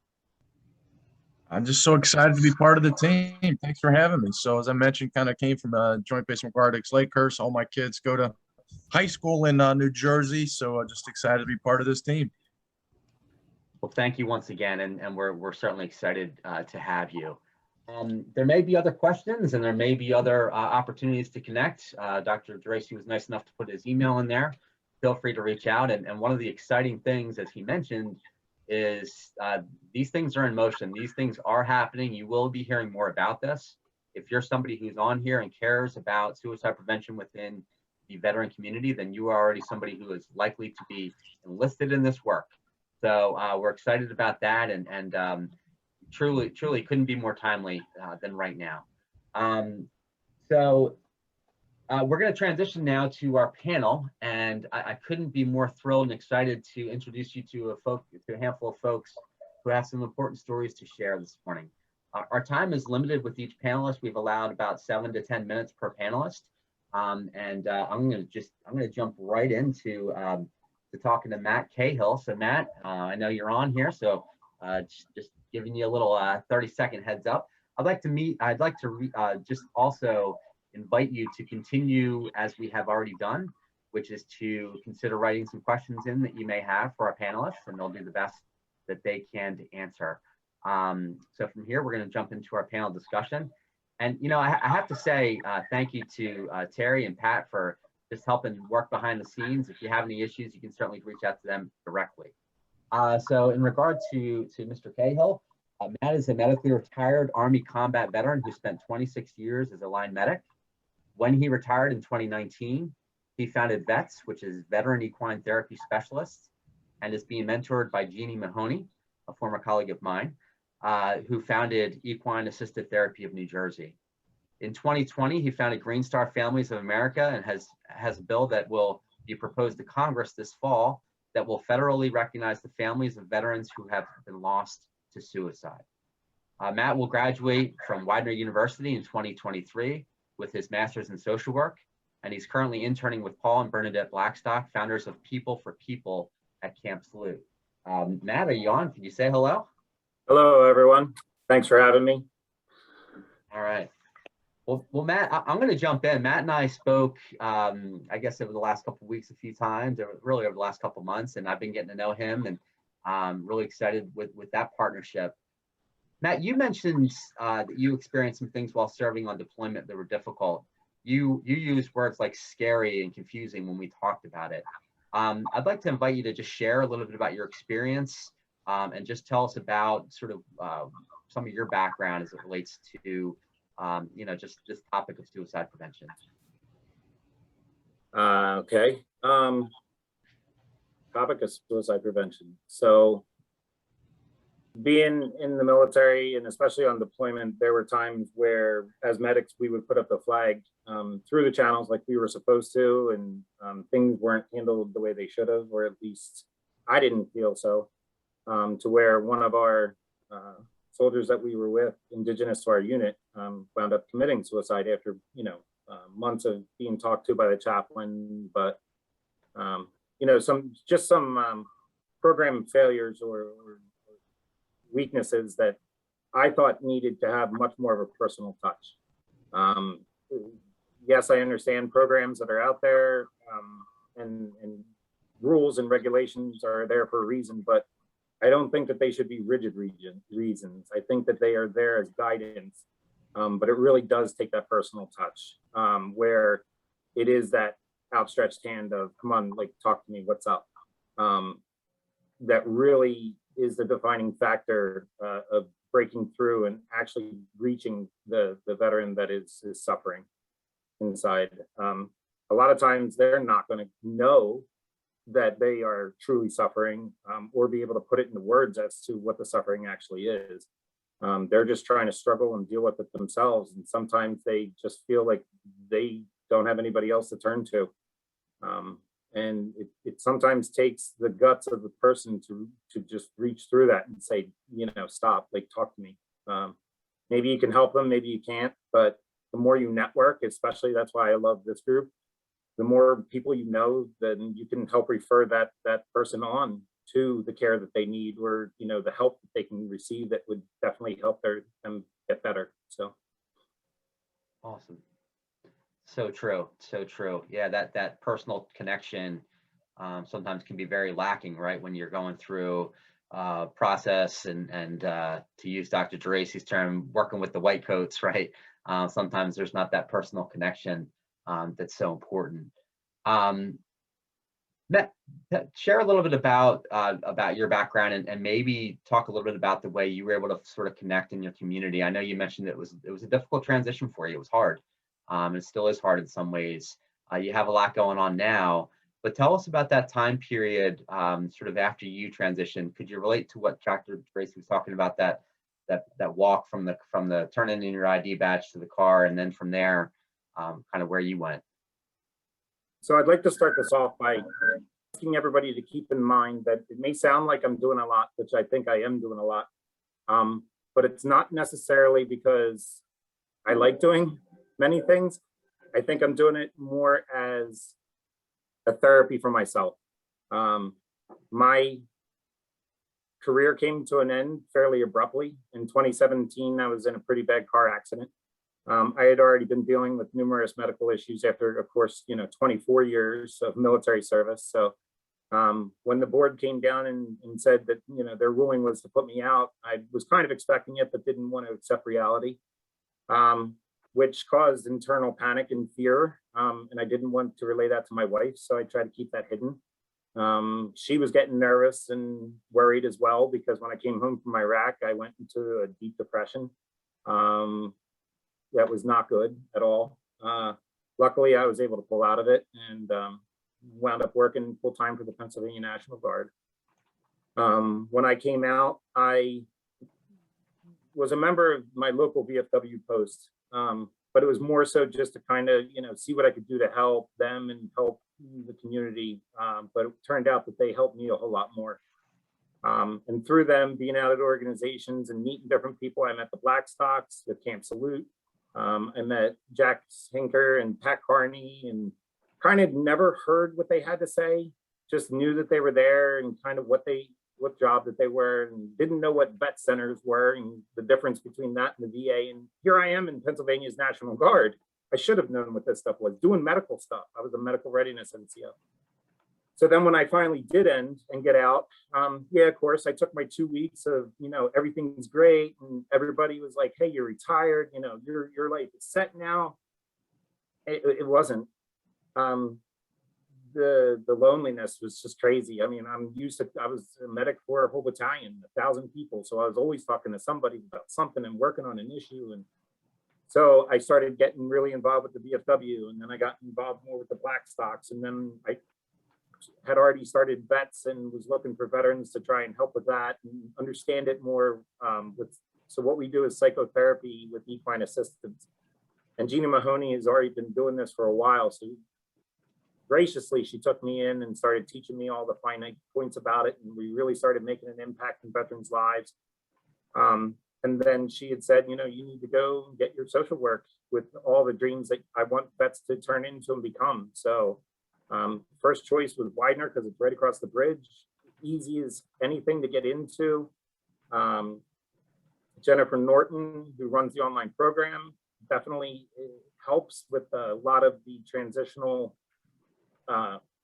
I'm just so excited to be part of the team. Thanks for having me. So as I mentioned, kind of came from Joint Base McGuire Lakehurst. All my kids go to high school in New Jersey. So just excited to be part of this team. Well, thank you once again. And we're certainly excited to have you. There may be other questions and there may be other opportunities to connect. Dr. Geraci was nice enough to put his email in there. Feel free to reach out. And one of the exciting things, as he mentioned, is these things are in motion. These things are happening. You will be hearing more about this. If you're somebody who's on here and cares about suicide prevention within the veteran community, then you are already somebody who is likely to be enlisted in this work. So we're excited about that, and truly couldn't be more timely than right now. So we're going to transition now to our panel, and I couldn't be more thrilled and excited to introduce you to a handful of folks who have some important stories to share this morning. Our time is limited with each panelist. We've allowed about 7 to 10 minutes per panelist, and I'm going to jump right into talking to Matt Cahill. So Matt, I know you're on here, so just giving you a little 30-second heads up. I'd like to just also invite you to continue as we have already done, which is to consider writing some questions in that you may have for our panelists, and they'll do the best that they can to answer. So from here, we're going to jump into our panel discussion. And, you know, I have to say thank you to Terry and Pat for just helping work behind the scenes. If you have any issues, you can certainly reach out to them directly. So in regard to Mr. Cahill, Matt is a medically retired Army combat veteran who spent 26 years as a line medic. When he retired in 2019, he founded VETS, which is Veteran Equine Therapy Specialists, and is being mentored by Jeannie Mahoney, a former colleague of mine, who founded Equine Assisted Therapy of New Jersey. In 2020, he founded Green Star Families of America and has a bill that will be proposed to Congress this fall that will federally recognize the families of veterans who have been lost to suicide. Matt will graduate from Widener University in 2023 with his master's in social work, and he's currently interning with Paul and Bernadette Blackstock, founders of People for People at Camp Salute. Matt, are you on? Can you say hello? Hello, everyone. Thanks for having me. All right. Well, Matt, I'm going to jump in. Matt and I spoke, I guess, over the last couple of weeks a few times, or really over the last couple of months, and I've been getting to know him, and I'm really excited with that partnership. Matt, you mentioned that you experienced some things while serving on deployment that were difficult. You used words like scary and confusing when we talked about it. I'd like to invite you to just share a little bit about your experience and just tell us about sort of some of your background as it relates to just this topic of suicide prevention. Okay. Topic of suicide prevention. So being in the military and especially on deployment, there were times where as medics, we would put up the flag through the channels like we were supposed to, and things weren't handled the way they should have, or at least I didn't feel so, to where one of our soldiers that we were with, indigenous to our unit, wound up committing suicide after, months of being talked to by the chaplain. But, some program failures or weaknesses that I thought needed to have much more of a personal touch. Yes, I understand programs that are out there and rules and regulations are there for a reason, but I don't think that they should be rigid reasons. I think that they are there as guidance, but it really does take that personal touch where it is that outstretched hand of, come on, like, talk to me, what's up? That really is the defining factor of breaking through and actually reaching the veteran that is suffering inside. A lot of times they're not going to know that they are truly suffering, or be able to put it into words as to what the suffering actually is. They're just trying to struggle and deal with it themselves. And sometimes they just feel like they don't have anybody else to turn to. And it sometimes takes the guts of the person to just reach through that and say, you know, stop, like, talk to me. Maybe you can help them, maybe you can't, but the more you network, especially, that's why I love this group, the more people you know, then you can help refer that person on to the care that they need, or, you know, the help that they can receive that would definitely help them get better. So Awesome. So true. So true. Yeah, that personal connection sometimes can be very lacking, right? When you're going through process and to use Dr. Geraci's term, working with the white coats, right? Sometimes there's not that personal connection that's so important. Matt, share a little bit about your background, and maybe talk a little bit about the way you were able to sort of connect in your community. I know you mentioned it was a difficult transition for you. It was hard. It still is hard in some ways. You have a lot going on now, but tell us about that time period, sort of after you transitioned. Could you relate to what Dr. Geraci was talking about, that walk from the turning in your ID badge to the car, and then from there, kind of where you went? So I'd like to start this off by asking everybody to keep in mind that it may sound like I'm doing a lot, which I think I am doing a lot, but it's not necessarily because I like doing many things. I think I'm doing it more as a therapy for myself. My career came to an end fairly abruptly. In 2017, I was in a pretty bad car accident. I had already been dealing with numerous medical issues after, of course, 24 years of military service. So when the board came down and said that, their ruling was to put me out, I was kind of expecting it, but didn't want to accept reality, which caused internal panic and fear. And I didn't want to relay that to my wife, so I tried to keep that hidden. She was getting nervous and worried as well, because when I came home from Iraq, I went into a deep depression. That was not good at all. Luckily, I was able to pull out of it and wound up working full time for the Pennsylvania National Guard. When I came out, I was a member of my local VFW post, but it was more so just to kind of, see what I could do to help them and help the community. But it turned out that they helped me a whole lot more. And through them being out at organizations and meeting different people, I met the Blackstocks with Camp Salute. I met Jack Hinker and PCar-Knee, and kind of never heard what they had to say, just knew that they were there and kind of what job that they were, and didn't know what vet centers were and the difference between that and the VA. And here I am in Pennsylvania's National Guard. I should have known what this stuff was, doing medical stuff. I was a medical readiness NCO. So then when I finally did end and get out, yeah, of course, I took my 2 weeks of, everything's great. And everybody was like, hey, you're retired, your life is set now. It wasn't. The loneliness was just crazy. I mean, I was a medic for a whole battalion, 1,000 people. So I was always talking to somebody about something and working on an issue. And so I started getting really involved with the VFW, and then I got involved more with the Blackstocks. And then I had already started vets and was looking for veterans to try and help with that and understand it more. So what we do is psychotherapy with equine assistance. And Gina Mahoney has already been doing this for a while. So graciously, she took me in and started teaching me all the finite points about it. And we really started making an impact in veterans' lives. And then she had said, you need to go and get your social work with all the dreams that I want vets to turn into and become. So first choice was Widener, because it's right across the bridge, easy as anything to get into. Jennifer Norton, who runs the online program, definitely helps with a lot of the transitional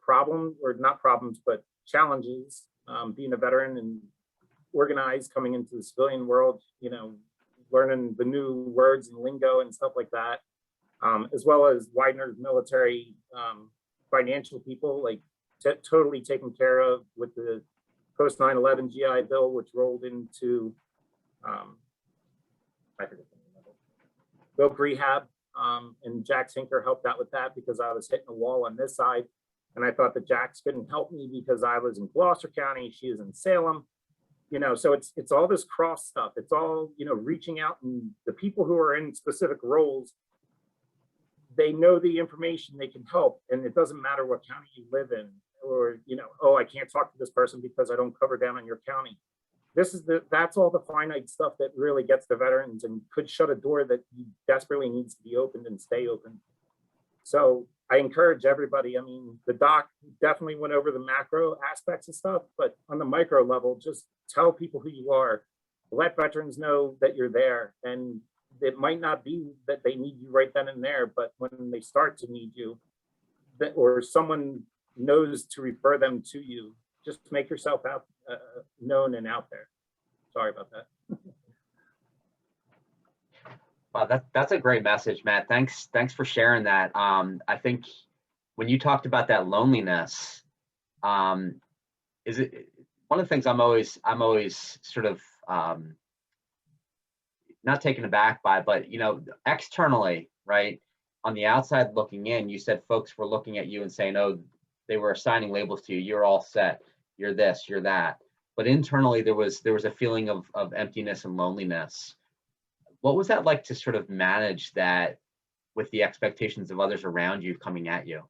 problems, or not problems, but challenges, being a veteran and organized coming into the civilian world, learning the new words and lingo and stuff like that, as well as Widener's military financial people, like totally taken care of with the post 9/11 GI Bill, which rolled into, I forget the name of it, Bill Rehab. And Jack's Hinker helped out with that because I was hitting a wall on this side. And I thought that Jax couldn't help me because I was in Gloucester County, she is in Salem. You know, so it's all this cross stuff. It's all, you know, reaching out, and the people who are in specific roles, they know the information, they can help. And it doesn't matter what county you live in, or, you know, oh, I can't talk to this person because I don't cover down in your county. That's all the finite stuff that really gets the veterans and could shut a door that desperately needs to be opened and stay open. So I encourage everybody. I mean, the doc definitely went over the macro aspects of stuff, but on the micro level, just tell people who you are. Let veterans know that you're there. And it might not be that they need you right then and there, but when they start to need you, that, or someone knows to refer them to you, just make yourself out known and out there. Sorry about that. Wow, that's a great message, Matt. Thanks for sharing that. I think when you talked about that loneliness, is it one of the things I'm always sort of not taken aback by, but you know, externally, right, on the outside looking in, you said folks were looking at you and saying, oh, they were assigning labels to you. You're all set. You're this. You're that. But internally, there was a feeling of emptiness and loneliness. What was that like to sort of manage that with the expectations of others around you coming at you?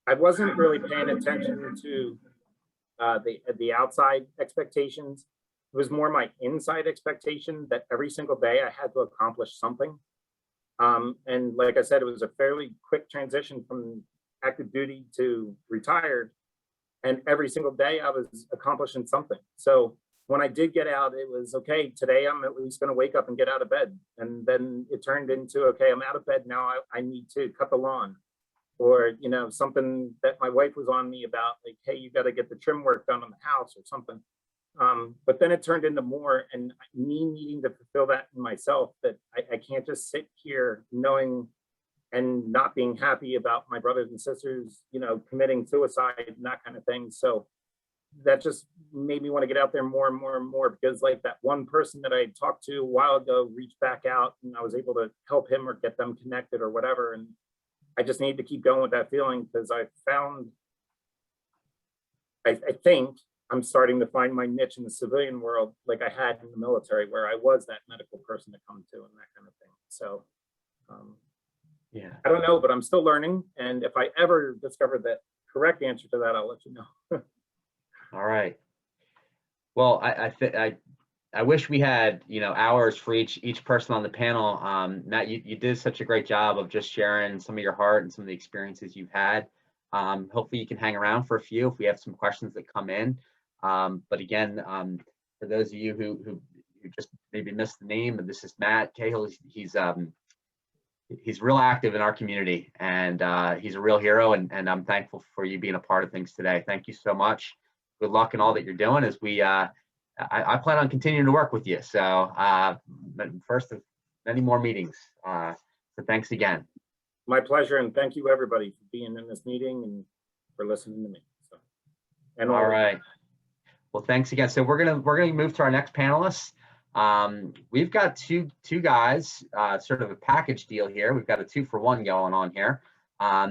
I wasn't really paying attention to the outside expectations. It was more my inside expectation that every single day I had to accomplish something. And like I said, it was a fairly quick transition from active duty to retired. And every single day I was accomplishing something. So when I did get out, it was okay, today I'm at least going to wake up and get out of bed. And then it turned into, okay, I'm out of bed now, I need to cut the lawn. Or, you know, something that my wife was on me about, like, hey, you got to get the trim work done on the house or something. But then it turned into more, and me needing to fulfill that in myself, that I can't just sit here knowing and not being happy about my brothers and sisters, you know, committing suicide and that kind of thing. So that just made me want to get out there more and more and more, because like that one person that I had talked to a while ago reached back out, and I was able to help him or get them connected or whatever. And I just need to keep going with that feeling, because I found, I think I'm starting to find my niche in the civilian world, like I had in the military, where I was that medical person to come to and that kind of thing. So yeah, I don't know, but I'm still learning. And if I ever discover the correct answer to that, I'll let you know. All right. Well, I wish we had, you know, hours for each person on the panel. Matt, you did such a great job of just sharing some of your heart and some of the experiences you've had. Hopefully you can hang around for a few if we have some questions that come in. But again, for those of you who just maybe missed the name, this is Matt Cahill. He's real active in our community, and he's a real hero, and I'm thankful for you being a part of things today. Thank you so much. Good luck in all that you're doing, as we I plan on continuing to work with you. So first of many more meetings. So thanks again. My pleasure, and thank you everybody for being in this meeting and for listening to me. So, and all right. Well, thanks again. So we're gonna move to our next panelists. We've got two guys, sort of a package deal here. We've got a 2-for-1 going on here.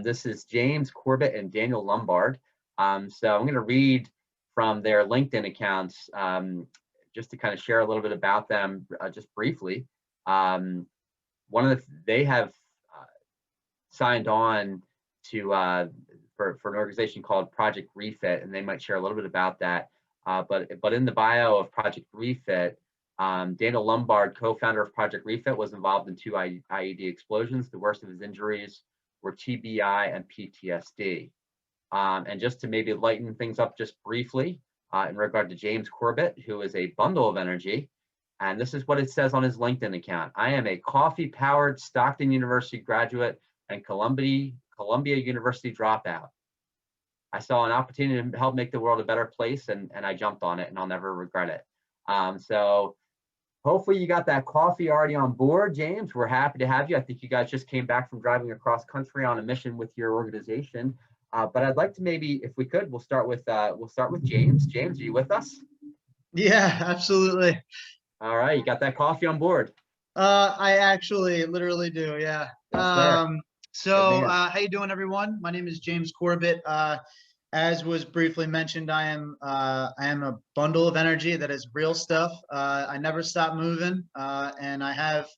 This is James Corbett and Daniel Lombard. So I'm going to read from their LinkedIn accounts, just to kind of share a little bit about them, just briefly. They have signed on to for an organization called Project Refit, and they might share a little bit about that. But in the bio of Project Refit, Daniel Lombard, co-founder of Project Refit, was involved in 2 IED explosions. The worst of his injuries were TBI and PTSD. And just to maybe lighten things up just briefly, in regard to James Corbett, who is a bundle of energy, and this is what it says on his LinkedIn account. I am a coffee-powered Stockton University graduate and Columbia University dropout. I saw an opportunity to help make the world a better place, and I jumped on it, and I'll never regret it. So Hopefully you got that coffee already on board, James. We're happy to have you. I think you guys just came back from driving across country on a mission with your organization. But I'd like to maybe, if we could, we'll start with James. James, are you with us? Yeah, absolutely. All right, you got that coffee on board. I actually literally do. Yeah. Yes, sir. Good man. How you doing, everyone? My name is James Corbett. As was briefly mentioned, I am a bundle of energy that is real stuff. I never stop moving, and I have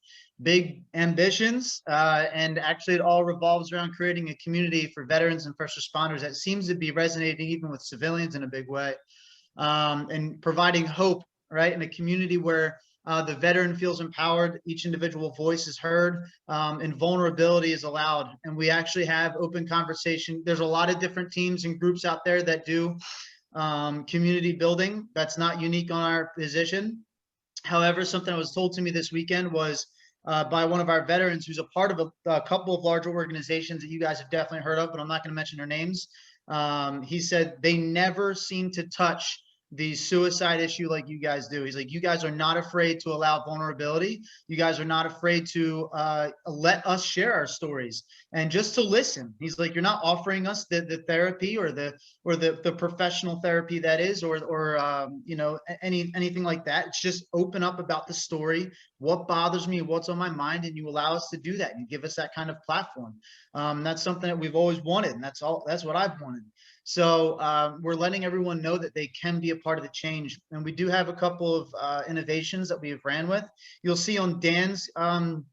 big ambitions. And actually, it all revolves around creating a community for veterans and first responders that seems to be resonating even with civilians in a big way, and providing hope, right, in a community where the veteran feels empowered, each individual voice is heard, and vulnerability is allowed. And we actually have open conversation. There's a lot of different teams and groups out there that do community building. That's not unique on our position. However, something that was told to me this weekend was by one of our veterans who's a part of a couple of larger organizations that you guys have definitely heard of, but I'm not going to mention their names. He said they never seem to touch the suicide issue like you guys do. He's like, you guys are not afraid to allow vulnerability. You guys are not afraid to let us share our stories and just to listen. He's like, you're not offering us the therapy or the professional therapy that is, or you know, anything like that. It's just open up about the story, what bothers me, what's on my mind, and you allow us to do that. You give us that kind of platform. That's something that we've always wanted, and that's what I've wanted. So we're letting everyone know that they can be a part of the change. And we do have a couple of innovations that we've ran with. You'll see on Dan's, on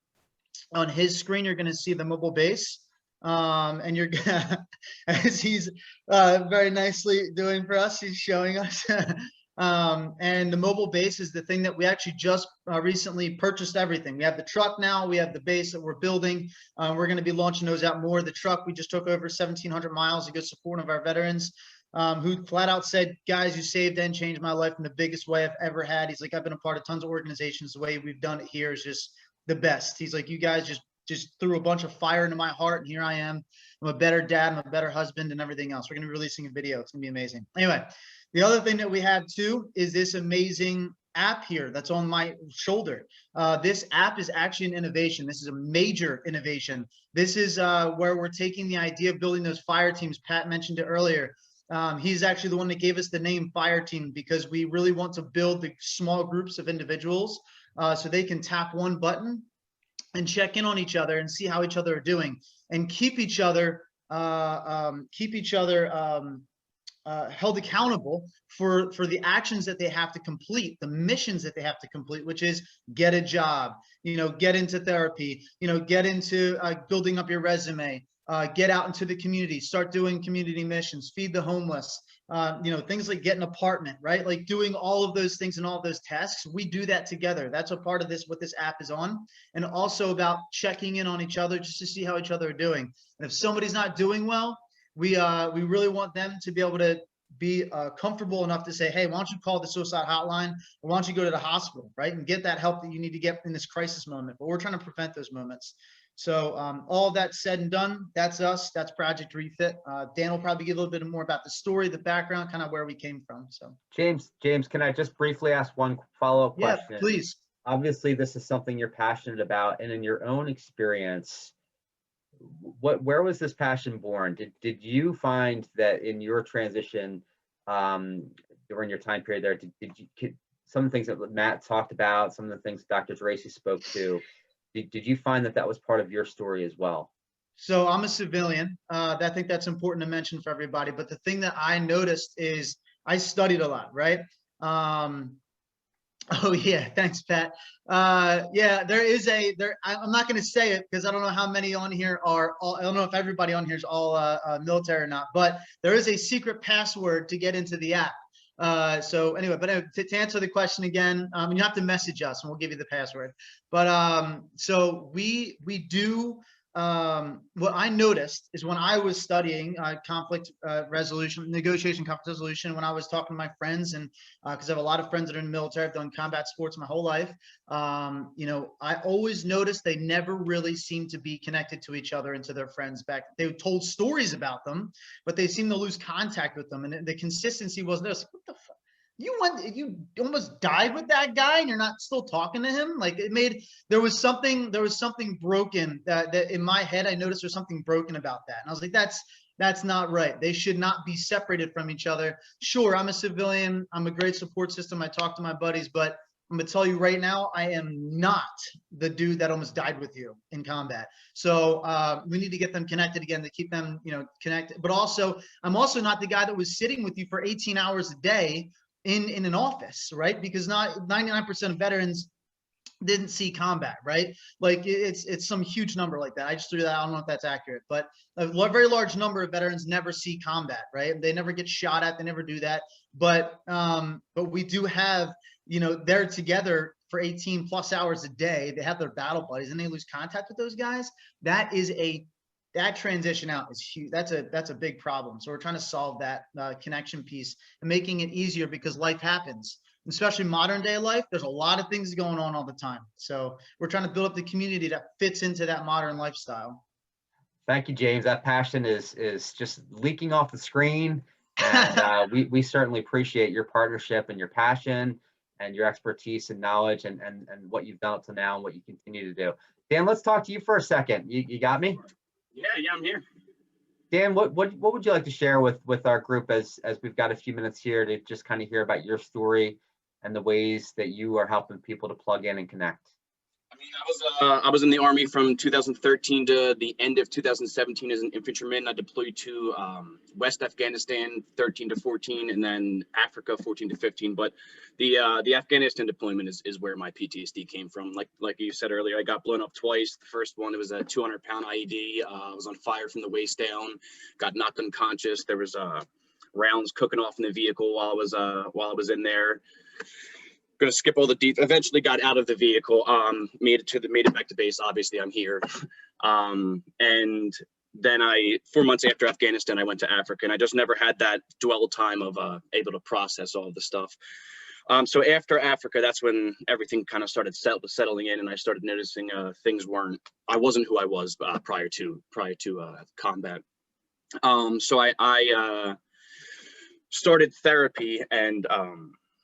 his screen, you're gonna see the mobile base. And you're gonna, as he's very nicely doing for us, he's showing us. And the mobile base is the thing that we actually just recently purchased everything. We have the truck now, we have the base that we're building. We're going to be launching those out more. The truck, we just took over 1,700 miles to good support of our veterans who flat out said, guys, you saved and changed my life in the biggest way I've ever had. He's like, I've been a part of tons of organizations. The way we've done it here is just the best. He's like, you guys just threw a bunch of fire into my heart, and here I am. I'm a better dad, I'm a better husband, and everything else. We're going to be releasing a video. It's going to be amazing. Anyway, the other thing that we have too is this amazing app here that's on my shoulder. This app is actually an innovation. This is a major innovation. This is where we're taking the idea of building those fire teams. Pat mentioned it earlier. He's actually the one that gave us the name Fire Team, because we really want to build the small groups of individuals so they can tap one button and check in on each other and see how each other are doing, and keep each other held accountable for the actions that they have to complete, the missions that they have to complete, which is get a job, you know, get into therapy, you know, get into building up your resume, get out into the community, start doing community missions, feed the homeless, you know, things like get an apartment, right? Like doing all of those things and all of those tasks. We do that together. That's a part of this, what this app is on. And also about checking in on each other just to see how each other are doing. And if somebody's not doing well, we really want them to be able to be comfortable enough to say, hey, why don't you call the suicide hotline, or why don't you go to the hospital, right? And get that help that you need to get in this crisis moment. But we're trying to prevent those moments. So all of that said and done, that's us. That's Project Refit. Dan will probably give a little bit more about the story, the background, kind of where we came from. So James, can I just briefly ask one follow-up question? Yeah, please. Obviously, this is something you're passionate about, and in your own experience, where was this passion born? Did you find that in your transition during your time period there, did you some of the things that Matt talked about, some of the things Dr. Geraci spoke to, did you find that was part of your story as well? So I'm a civilian. I think that's important to mention for everybody. But the thing that I noticed is I studied a lot, right? Oh yeah, thanks, Pat. Yeah, I'm not going to say it because I don't know how many on here are all, I don't know if everybody on here is all military or not, but there is a secret password to get into the app. So anyway, but to answer the question again, you have to message us and we'll give you the password. But so we do, what I noticed is when I was studying conflict resolution, negotiation, conflict resolution, when I was talking to my friends, and because I have a lot of friends that are in the military, I've done combat sports my whole life, you know, I always noticed they never really seemed to be connected to each other and to their friends back. They told stories about them, but they seemed to lose contact with them, and the consistency wasn't there. What the fuck? you almost died with that guy and you're not still talking to him. Like there was something broken that in my head, I noticed there's something broken about that. And I was like, that's not right. They should not be separated from each other. Sure, I'm a civilian. I'm a great support system. I talk to my buddies, but I'm gonna tell you right now, I am not the dude that almost died with you in combat. So we need to get them connected again to keep them, connected. But also, I'm also not the guy that was sitting with you for 18 hours a day in an office, right? Because not 99% of veterans didn't see combat, right? Like it's some huge number like that. I just threw that. I don't know if that's accurate, but a very large number of veterans never see combat, right? They never get shot at. They never do that. But we do have, they're together for 18 plus hours a day. They have their battle buddies and they lose contact with those guys. That transition out is huge. That's a big problem. So we're trying to solve that connection piece and making it easier because life happens, especially modern day life. There's a lot of things going on all the time. So we're trying to build up the community that fits into that modern lifestyle. Thank you, James. That passion is just leaking off the screen. And we certainly appreciate your partnership and your passion and your expertise and knowledge and what you've done up to now and what you continue to do. Dan, let's talk to you for a second. You got me? Yeah, I'm here. Dan, what would you like to share with our group as we've got a few minutes here to just kind of hear about your story and the ways that you are helping people to plug in and connect? I mean, I was in the Army from 2013 to the end of 2017 as an infantryman. I deployed to West Afghanistan 13 to 14, and then Africa 14 to 15. But the Afghanistan deployment is where my PTSD came from. Like you said earlier, I got blown up twice. The first one, it was a 200-pound IED. I was on fire from the waist down. Got knocked unconscious. There was rounds cooking off in the vehicle while I was in there. Gonna skip all the details. Eventually got out of the vehicle, made it back to base. Obviously I'm here. And then 4 months after Afghanistan, I went to Africa, and I just never had that dwell time of able to process all of the stuff. So after Africa, that's when everything kind of started settling in, and I started noticing I wasn't who I was prior to combat. So I started therapy, and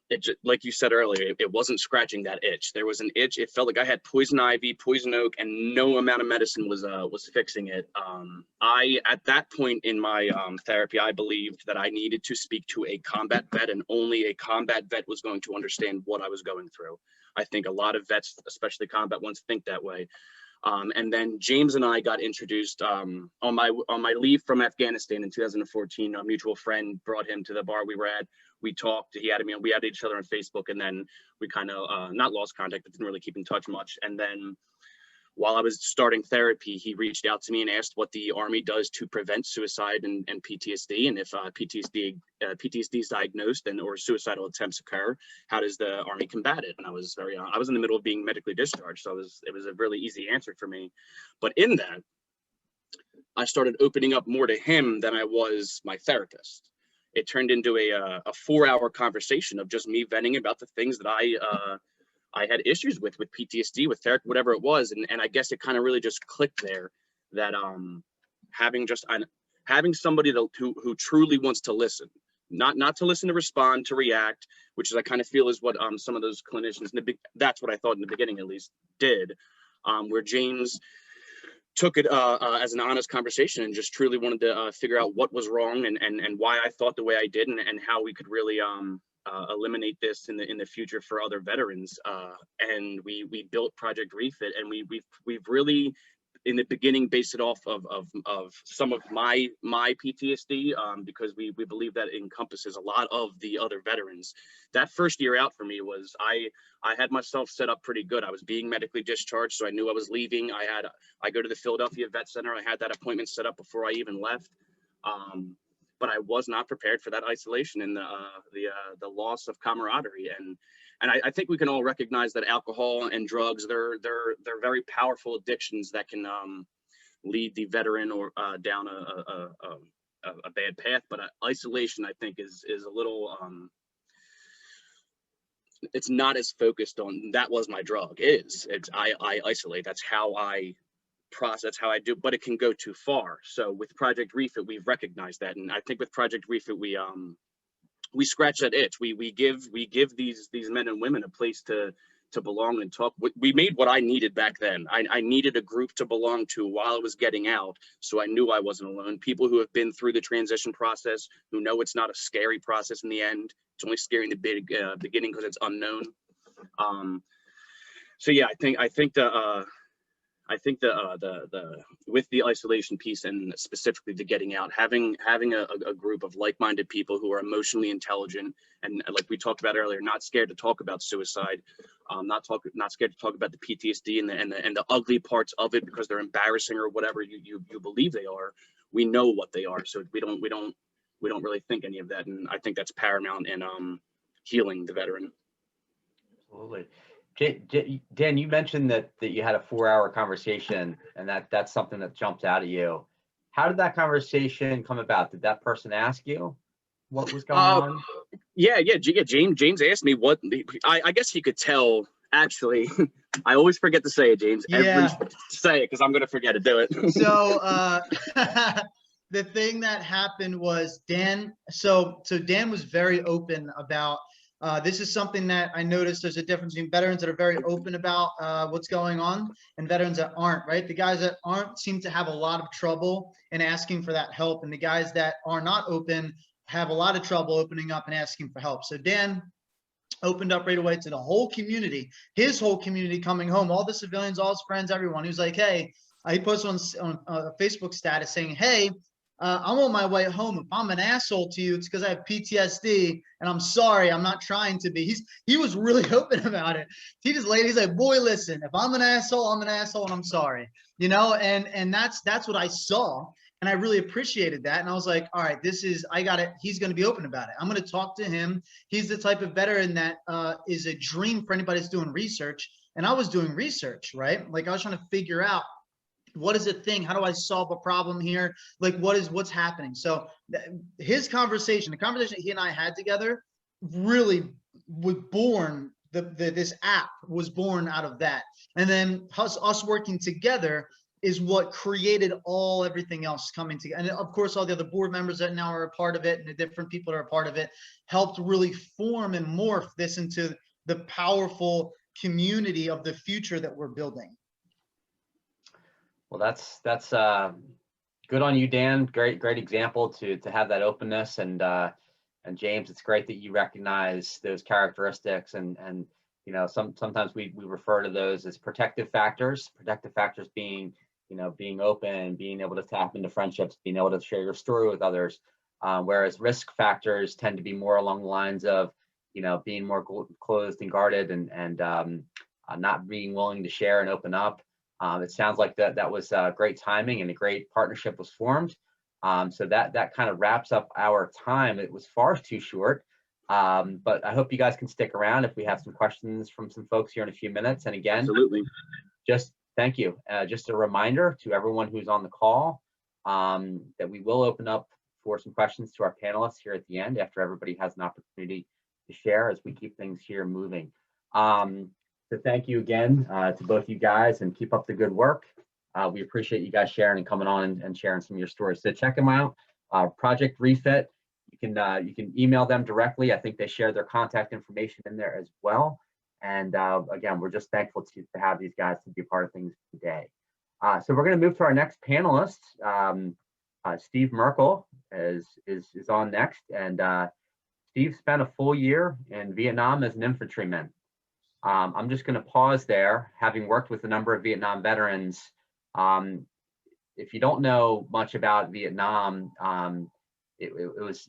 it just, like you said earlier, it wasn't scratching that itch. There was an itch. It felt like I had poison ivy, poison oak, and no amount of medicine was fixing it. At that point in my therapy, I believed that I needed to speak to a combat vet, and only a combat vet was going to understand what I was going through. I think a lot of vets, especially combat ones, think that way. And then James and I got introduced on my leave from Afghanistan in 2014. A mutual friend brought him to the bar we were at. We talked. We added each other on Facebook, and then we kind of not lost contact, but didn't really keep in touch much. And then while I was starting therapy, he reached out to me and asked what the Army does to prevent suicide and PTSD, and if PTSD is diagnosed or suicidal attempts occur, how does the Army combat it? And I was in the middle of being medically discharged, so it was a really easy answer for me. But in that, I started opening up more to him than I was my therapist. It turned into a 4-hour conversation of just me venting about the things that I had issues with PTSD, with therapy, whatever it was. And I guess it kind of really just clicked there that having somebody who truly wants to listen, not to listen to respond, to react, which is I kind of feel is what some of those clinicians, that's what I thought in the beginning at least, did, where James took it as an honest conversation and just truly wanted to figure out what was wrong and why I thought the way I did, and how we could really eliminate this in the future for other veterans. And we built Project Refit, and we've really in the beginning based it off of some of my PTSD, because we believe that encompasses a lot of the other veterans. That first year out for me was I had myself set up pretty good. I was being medically discharged, so I knew I was leaving. I go to the Philadelphia Vet Center. I had that appointment set up before I even left. But I was not prepared for that isolation and the loss of camaraderie. And I think we can all recognize that alcohol and drugs, they're very powerful addictions that can lead the veteran or down a bad path. But isolation, I think, is a little it's not as focused on. That was my drug. I isolate. That's how I process, how I do, but it can go too far. So with Project Refit, we've recognized that, and I think with Project Refit, we scratch that itch. We give these men and women a place to belong and talk. We made what I needed back then. I needed a group to belong to while I was getting out, so I knew I wasn't alone. People who have been through the transition process, who know it's not a scary process in the end. It's only scary in the beginning because it's unknown. So yeah, I think the with the isolation piece, and specifically the getting out, having a group of like-minded people who are emotionally intelligent and, like we talked about earlier, not scared to talk about suicide, not scared to talk about the PTSD and the ugly parts of it because they're embarrassing or whatever you believe they are. We know what they are, so we don't really think any of that, and I think that's paramount in healing the veteran. Absolutely. Dan, you mentioned that you had a 4-hour conversation, and that's something that jumped out at you. How did that conversation come about? Did that person ask you what was going on? Yeah. James asked me what. I guess he could tell. Actually, I always forget to say it, James. Yeah. Say it because I'm gonna forget to do it. So the thing that happened was Dan. So Dan was very open about. This is something that I noticed there's a difference between veterans that are very open about what's going on and veterans that aren't, right? The guys that aren't seem to have a lot of trouble in asking for that help. And the guys that are not open have a lot of trouble opening up and asking for help. So Dan opened up right away to the whole community, his whole community coming home, all the civilians, all his friends, everyone. He was like, hey, he posted on a Facebook status saying, hey, I'm on my way home. If I'm an asshole to you, it's because I have PTSD, and I'm sorry. I'm not trying to be. He was really open about it. He's like, boy, listen, if I'm an asshole, I'm an asshole, and I'm sorry. You know, and that's what I saw, and I really appreciated that. And I was like, all right, I got it. He's going to be open about it. I'm going to talk to him. He's the type of veteran that is a dream for anybody that's doing research. And I was doing research, right? Like I was trying to figure out, what is a thing? How do I solve a problem here? Like, what's happening? So his conversation, the conversation he and I had together really was born, this app was born out of that. And then us working together is what created everything else coming together. And of course, all the other board members that now are a part of it and the different people that are a part of it helped really form and morph this into the powerful community of the future that we're building. Well, that's good on you, Dan. Great example to have that openness, and James, it's great that you recognize those characteristics, and you know, sometimes we refer to those as protective factors. Protective factors being, you know, being open, being able to tap into friendships, being able to share your story with others, whereas risk factors tend to be more along the lines of, you know, being more closed and guarded, and not being willing to share and open up. It sounds like that was great timing, and a great partnership was formed. So that kind of wraps up our time. It was far too short, but I hope you guys can stick around if we have some questions from some folks here in a few minutes. And again, Absolutely. Just thank you. Just a reminder to everyone who's on the call that we will open up for some questions to our panelists here at the end after everybody has an opportunity to share as we keep things here moving. So thank you again to both you guys, and keep up the good work. We appreciate you guys sharing and coming on and sharing some of your stories. So check them out. Project Refit. You can email them directly. I think they share their contact information in there as well. And again, we're just thankful to have these guys to be a part of things today. So we're going to move to our next panelist. Steve Merkel is on next, and Steve spent a full year in Vietnam as an infantryman. I'm just going to pause there, having worked with a number of Vietnam veterans. If you don't know much about Vietnam, it was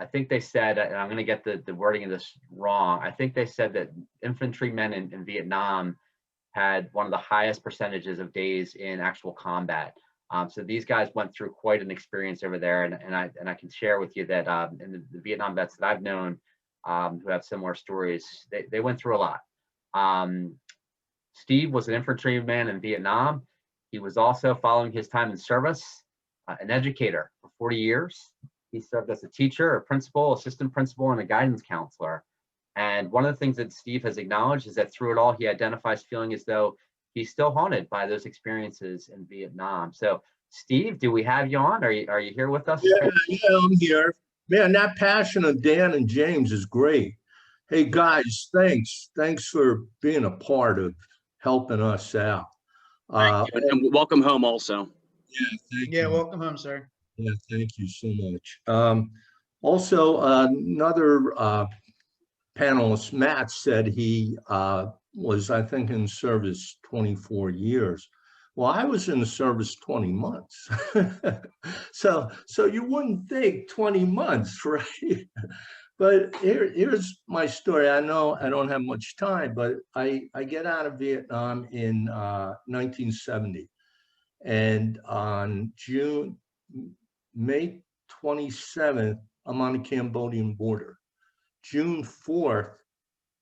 I think they said, and I'm going to get the wording of this wrong, I think they said that infantrymen in Vietnam had one of the highest percentages of days in actual combat. So these guys went through quite an experience over there, and I can share with you that in the Vietnam vets that I've known, who have similar stories, they went through a lot. Steve was an infantryman in Vietnam. He was also, following his time in service, an educator for 40 years. He served as a teacher, a principal, assistant principal, and a guidance counselor. And one of the things that Steve has acknowledged is that through it all, he identifies feeling as though he's still haunted by those experiences in Vietnam. So, Steve, do we have you on? Are you here with us? Yeah, I'm here. Man, that passion of Dan and James is great. Hey, guys, thanks. Thanks for being a part of helping us out. Thank you, and welcome home also. Yeah, thank Yeah, you. welcome home, sir. Yeah, thank you so much. Also, another panelist, Matt, said he was, I think, in service 24 years. Well, I was in the service 20 months. So you wouldn't think 20 months, right? But here's my story. I know I don't have much time, but I get out of Vietnam in 1970. And on May 27th, I'm on the Cambodian border. June 4th,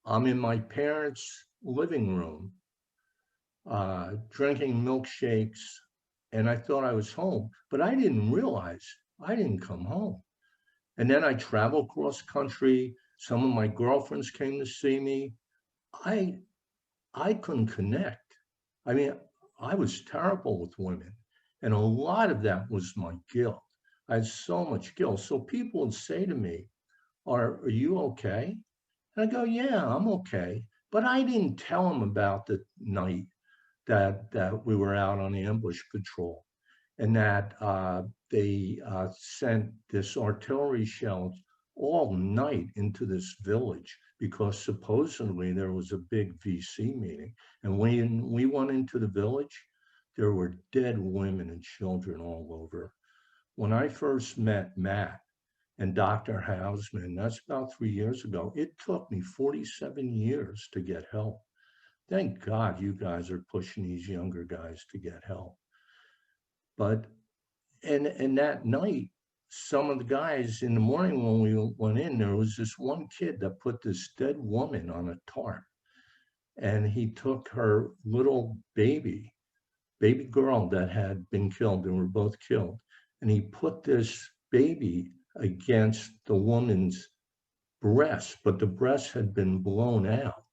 I'm in my parents' living room, drinking milkshakes, and I thought I was home, but I didn't realize I didn't come home. And then I traveled cross country. Some of my girlfriends came to see me. I couldn't connect. I mean, I was terrible with women. And a lot of that was my guilt. I had so much guilt. So people would say to me, are you okay? And I go, yeah, I'm okay. But I didn't tell them about the night that we were out on the ambush patrol and that they sent this artillery shells all night into this village because supposedly there was a big VC meeting. And when we went into the village, there were dead women and children all over. When I first met Matt and Dr. Hausman, that's about 3 years ago, it took me 47 years to get help. Thank God you guys are pushing these younger guys to get help. But, and that night, some of the guys in the morning when we went in, there was this one kid that put this dead woman on a tarp. And he took her little baby girl that had been killed, they were both killed. And he put this baby against the woman's breast, but the breast had been blown out.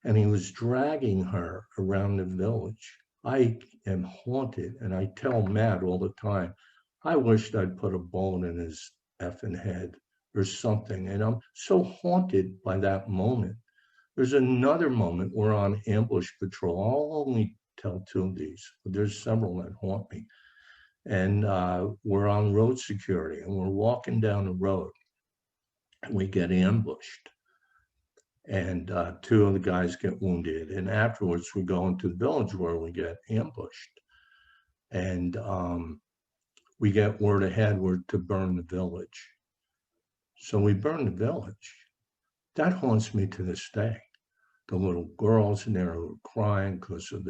And he was dragging her around the village. I am haunted, and I tell Matt all the time, I wished I'd put a bullet in his effing head or something. And I'm so haunted by that moment. There's another moment we're on ambush patrol. I'll only tell 2 of these, but there's several that haunt me. And we're on road security, and we're walking down the road, and we get ambushed. And 2 of the guys get wounded. And afterwards, we go into the village where we get ambushed. And we get word ahead, we're to burn the village. So we burn the village. That haunts me to this day. The little girls in there were crying because of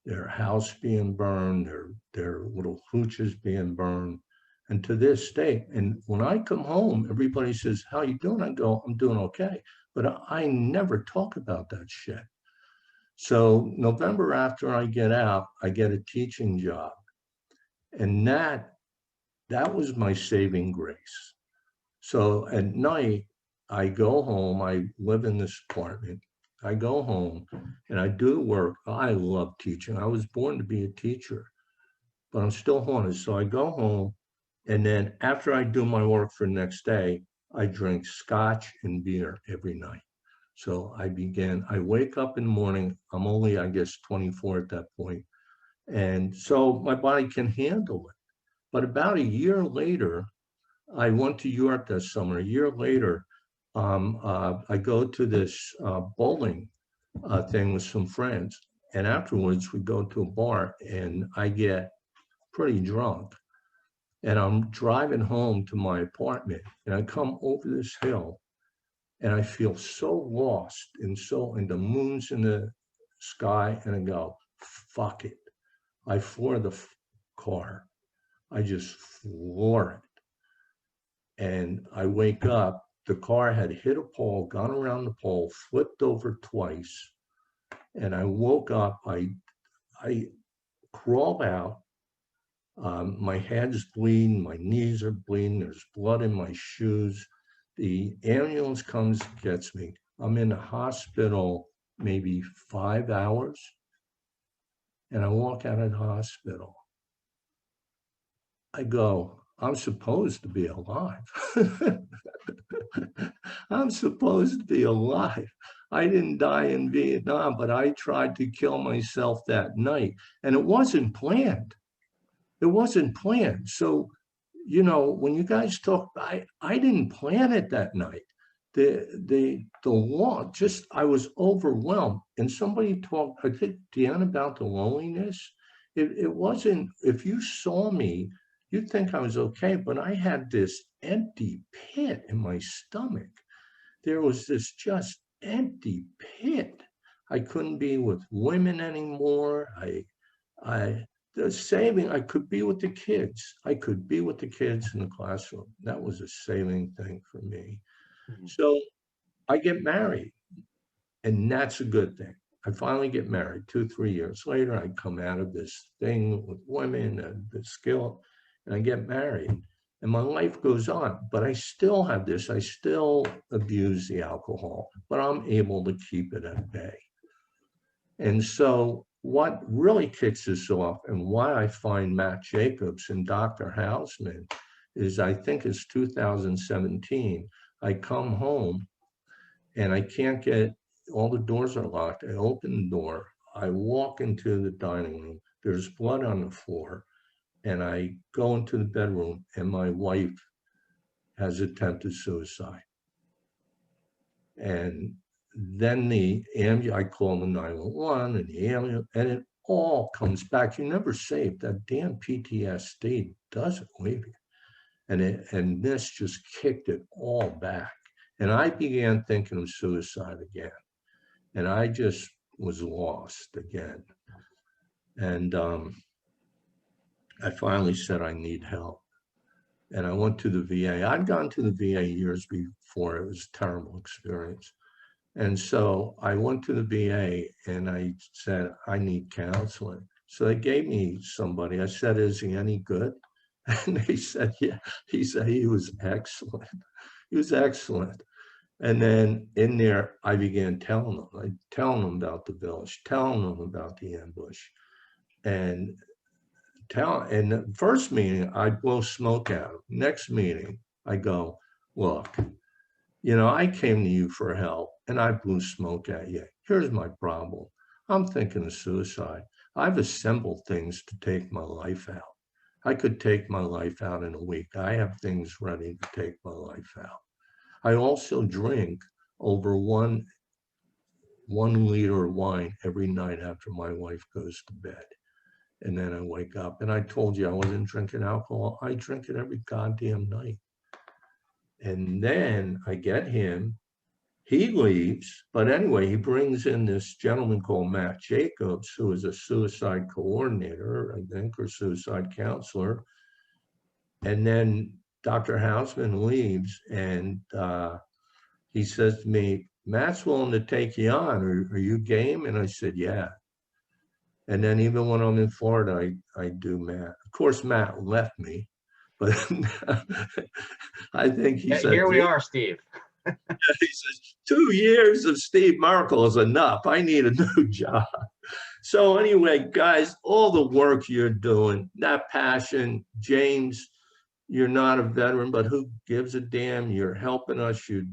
their house being burned, their little hooches being burned. And to this day, and when I come home, everybody says, how you doing? I go, I'm doing okay. But I never talk about that shit. So November after I get out, I get a teaching job. And that was my saving grace. So at night, I go home, I live in this apartment. I go home and I do work. I love teaching. I was born to be a teacher, but I'm still haunted. So I go home, and then after I do my work for the next day, I drink scotch and beer every night. So I wake up in the morning, I'm only, I guess, 24 at that point. And so my body can handle it. But about a year later, I went to Europe that summer. A year later, I go to this bowling thing with some friends. And afterwards, we go to a bar and I get pretty drunk. And I'm driving home to my apartment and I come over this hill and I feel so lost and the moon's in the sky and I go, fuck it. I floor the car. I just floor it. And I wake up, the car had hit a pole, gone around the pole, flipped over twice. And I woke up, I crawled out. My head's bleeding, my knees are bleeding, there's blood in my shoes. The ambulance comes, gets me. I'm in the hospital maybe 5 hours. And I walk out of the hospital. I go, I'm supposed to be alive. I'm supposed to be alive. I didn't die in Vietnam, but I tried to kill myself that night, and it wasn't planned. It wasn't planned. So, you know, when you guys talk, I didn't plan it that night. The law, just, I was overwhelmed. And somebody talked, I think, Dan, about the loneliness. It wasn't, if you saw me, you'd think I was okay, but I had this empty pit in my stomach. There was this just empty pit. I couldn't be with women anymore. The saving, I could be with the kids. I could be with the kids in the classroom. That was a saving thing for me. So I get married, and that's a good thing. I finally get married 2-3 years later. I come out of this thing with women and the skill, and I get married, and my life goes on. But I still have this. I still abuse the alcohol, but I'm able to keep it at bay. And so what really kicks this off, and why I find Matt Jacobs and Dr. Hausman, is I think it's 2017. I come home and I can't get, all the doors are locked. I open the door, I walk into the dining room, there's blood on the floor, and I go into the bedroom, and my wife has attempted suicide. And then I call the 911 and the ambulance, and it all comes back. You never save that damn PTSD, doesn't leave you. And this just kicked it all back. And I began thinking of suicide again. And I just was lost again. And I finally said, I need help. And I went to the VA. I'd gone to the VA years before. It was a terrible experience. And so I went to the VA and I said, I need counseling. So they gave me somebody. I said, is he any good? And they said, yeah. He said he was excellent. He was excellent. And then in there, I began telling them about the village, telling them about the ambush. And the first meeting, I blow smoke at them. Next meeting, I go, look, you know, I came to you for help and I blew smoke at you. Here's my problem. I'm thinking of suicide. I've assembled things to take my life out. I could take my life out in a week. I have things ready to take my life out. I also drink over one liter of wine every night after my wife goes to bed. And then I wake up, and I told you I wasn't drinking alcohol. I drink it every goddamn night. And then I get him, he leaves, but anyway, he brings in this gentleman called Matt Jacobs, who is a suicide coordinator, I think, or suicide counselor. And then Dr. Hausman leaves, and he says to me, Matt's willing to take you on. Are you game? And I said, yeah. And then even when I'm in Florida, I do Matt. Of course, Matt left me, but I think he said, here we are, Steve. He says, 2 years of Steve Merkel is enough. I need a new job. So anyway, guys, all the work you're doing, that passion, James, you're not a veteran, but who gives a damn? You're helping us. You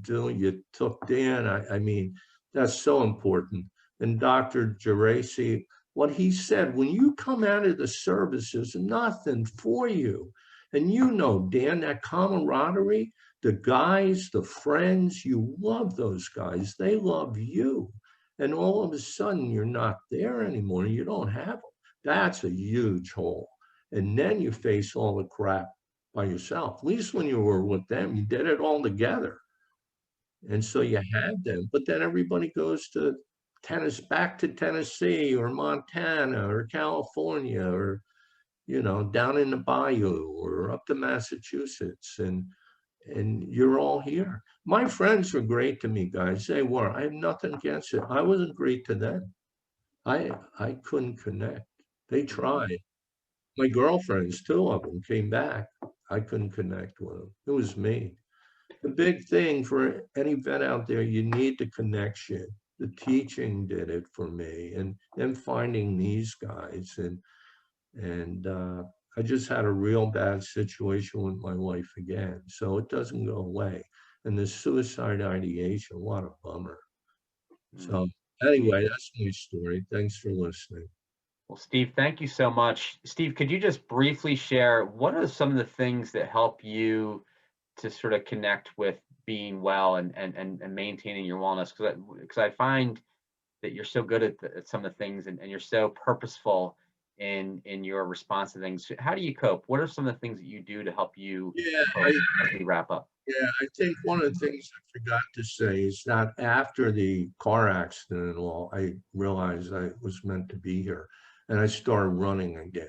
took Dan. I mean, that's so important. And Dr. Geraci, what he said, when you come out of the service, there's nothing for you. And you know, Dan, that camaraderie, the guys, the friends, you love those guys. They love you. And all of a sudden, you're not there anymore. You don't have them. That's a huge hole. And then you face all the crap by yourself. At least when you were with them, you did it all together. And so you had them. But then everybody goes to back to Tennessee or Montana or California or, you know, down in the bayou or up to Massachusetts. And you're all here. My friends were great to me, guys. They were. I have nothing against it. I wasn't great to them. I couldn't connect. They tried. My girlfriends, 2 of them, came back. I couldn't connect with them. It was me. The big thing for any vet out there, you need the connection. The teaching did it for me, and finding these guys, and I just had a real bad situation with my wife again. So it doesn't go away. And the suicide ideation, what a bummer. So anyway, that's my story. Thanks for listening. Well, Steve, thank you so much. Steve, could you just briefly share what are some of the things that help you to sort of connect with being well and maintaining your wellness? Because I find that you're so good at some of the things and you're so purposeful in your response to things. How do you cope? What are some of the things that you do to help you cope as we wrap up? Yeah, I think one of the things I forgot to say is that after the car accident and all, I realized I was meant to be here, and I started running again.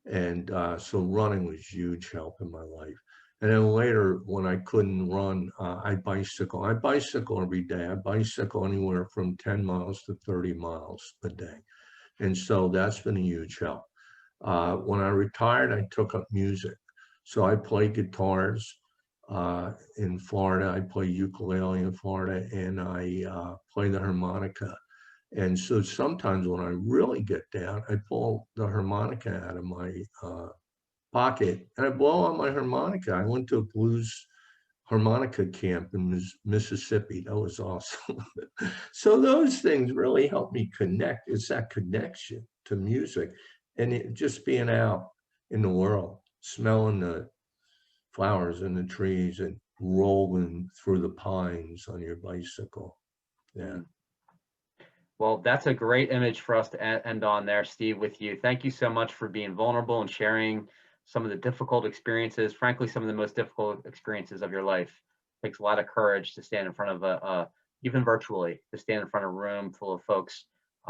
And so running was huge help in my life. And then later, when I couldn't run, I bicycle. I bicycle every day. I bicycle anywhere from 10 miles to 30 miles a day. And so that's been a huge help. When I retired, I took up music. So I play guitars in Florida. I play ukulele in Florida, and I play the harmonica. And so sometimes when I really get down, I pull the harmonica out of my pocket and I blow on my harmonica. I went to a blues harmonica camp in Mississippi. That was awesome. So those things really help me connect. It's that connection to music and just being out in the world, smelling the flowers in the trees and rolling through the pines on your bicycle. Yeah. Well, that's a great image for us to end on there, Steve, with you. Thank you so much for being vulnerable and sharing some of the difficult experiences, frankly, some of the most difficult experiences of your life. It takes a lot of courage to stand in front of even virtually, to stand in front of a room full of folks,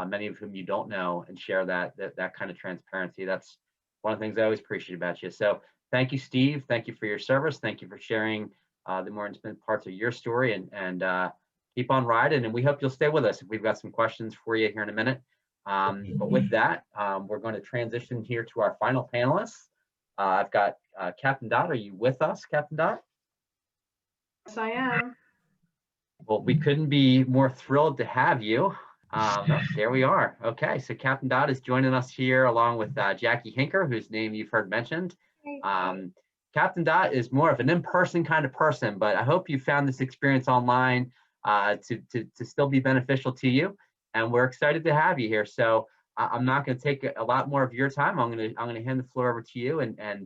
many of whom you don't know, and share that kind of transparency. That's one of the things I always appreciate about you. So thank you, Steve. Thank you for your service. Thank you for sharing the more intimate parts of your story, and keep on riding, and we hope you'll stay with us. We've got some questions for you here in a minute. But with that, we're going to transition here to our final panelists. I've got Captain Dot. Are you with us, Captain Dot? Yes, I am. Well, we couldn't be more thrilled to have you. There we are. Okay, so Captain Dot is joining us here along with Jackie Hinker, whose name you've heard mentioned. Captain Dot is more of an in-person kind of person, but I hope you found this experience online to still be beneficial to you, and we're excited to have you here. So I'm not going to take a lot more of your time. I'm going to hand the floor over to you and